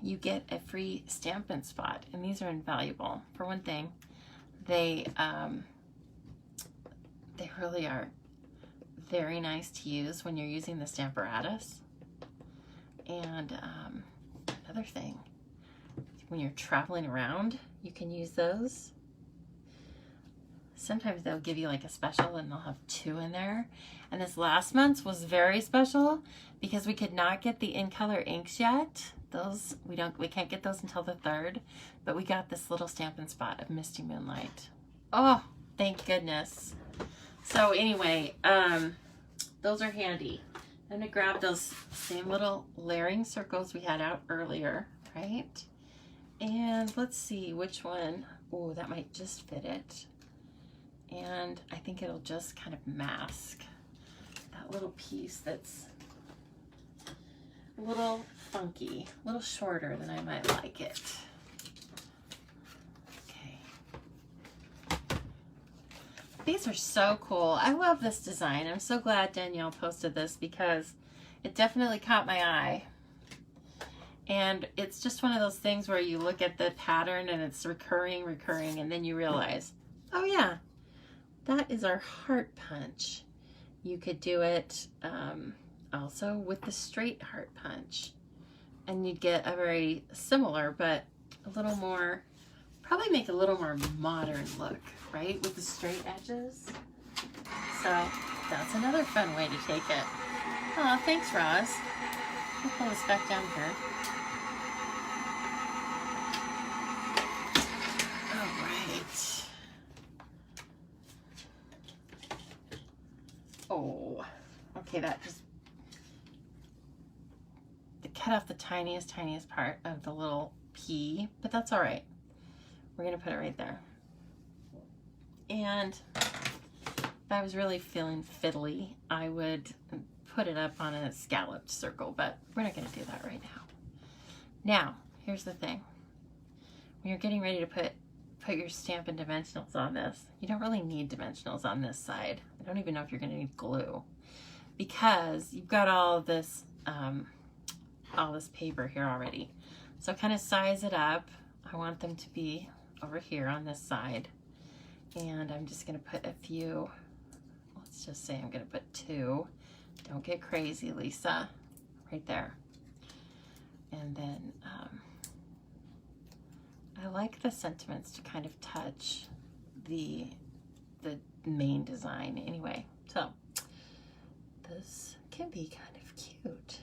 [SPEAKER 1] you get a free Stampin' Spot, and these are invaluable. For one thing, they really are very nice to use when you're using the Stamparatus. And another thing, when you're traveling around, you can use those. Sometimes they'll give you like a special and they'll have 2 in there. And this last month's was very special because we could not get the in color inks yet. Those we can't get those until the 3rd, but we got this little Stampin' Spot of Misty Moonlight. Oh, thank goodness. So anyway, those are handy. I'm gonna grab those same little layering circles we had out earlier, right? And let's see which one. Oh, that might just fit it. And I think it'll just kind of mask that little piece that's a little funky, a little shorter than I might like it. Okay. These are so cool. I love this design. I'm so glad Danielle posted this because it definitely caught my eye. And it's just one of those things where you look at the pattern and it's recurring, and then you realize, oh yeah, that is our heart punch. You could do it also with the straight heart punch. And you'd get a very similar, but a little more, probably make a little more modern look, right? With the straight edges. So that's another fun way to take it. Oh, thanks, Roz. I'll pull this back down here. Oh, okay, that just cut off the tiniest part of the little P, but that's all right. We're gonna put it right there. And if I was really feeling fiddly, I would put it up on a scalloped circle, but we're not gonna do that right now. Now, here's the thing. When you're getting ready to put your Stampin' Dimensionals on this, you don't really need dimensionals on this side. I don't even know if you're gonna need glue because you've got all this paper here already. So kind of size it up. I want them to be over here on this side. And I'm just gonna put a few, let's just say I'm gonna put 2. Don't get crazy, Lisa, right there. And then I like the sentiments to kind of touch the main design anyway. So this can be kind of cute,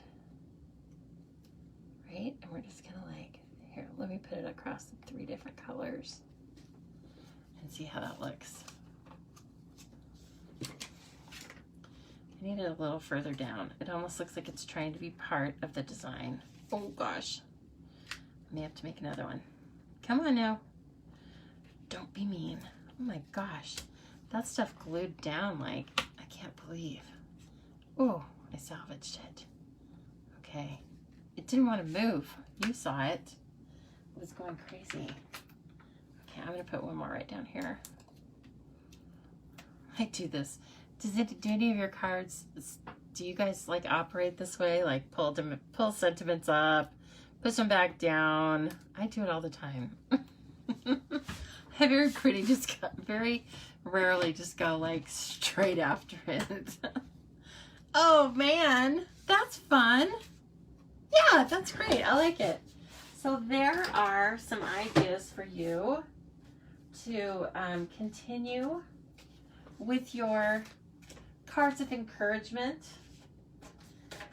[SPEAKER 1] right? And we're just gonna like, here, let me put it across in 3 different colors and see how that looks. I need it a little further down. It almost looks like it's trying to be part of the design. Oh gosh, I may have to make another one. Come on now. Don't be mean. Oh my gosh. That stuff glued down like, I can't believe. Oh, I salvaged it. Okay. It didn't want to move. You saw it. It was going crazy. Okay, I'm going to put one more right down here. I do this. Do any of your cards, do you guys like operate this way? Like pull sentiments up, push them back down. I do it all the time. I very rarely just go like straight after it. Oh man, that's fun. Yeah, that's great. I like it. So there are some ideas for you to continue with your cards of encouragement.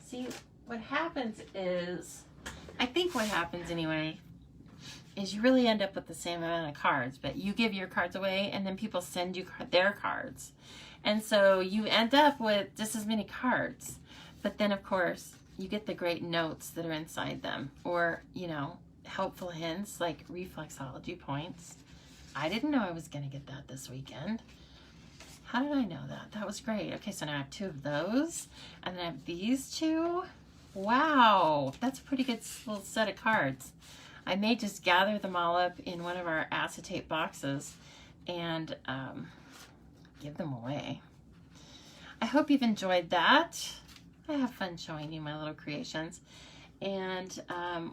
[SPEAKER 1] See, what happens is, I think what happens anyway, is you really end up with the same amount of cards, but you give your cards away and then people send you their cards. And so you end up with just as many cards. But then of course, you get the great notes that are inside them, or, you know, helpful hints like reflexology points. I didn't know I was going to get that this weekend. How did I know that? That was great. Okay, so now I have 2 of those, and then I have these 2. Wow, that's a pretty good little set of cards. I may just gather them all up in one of our acetate boxes and give them away. I hope you've enjoyed that. I have fun showing you my little creations. And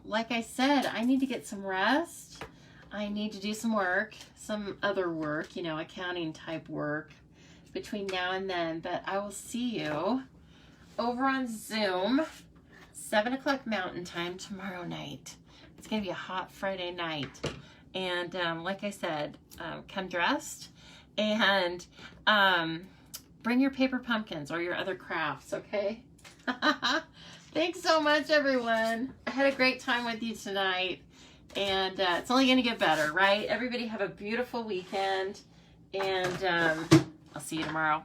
[SPEAKER 1] like I said, I need to get some rest. I need to do some work, some other work, you know, accounting type work between now and then. But I will see you over on Zoom, 7 o'clock Mountain Time tomorrow night. It's going to be a hot Friday night. And like I said, come dressed and bring your paper pumpkins or your other crafts, okay? Thanks so much, everyone. I had a great time with you tonight. And it's only going to get better, right? Everybody have a beautiful weekend. And I'll see you tomorrow.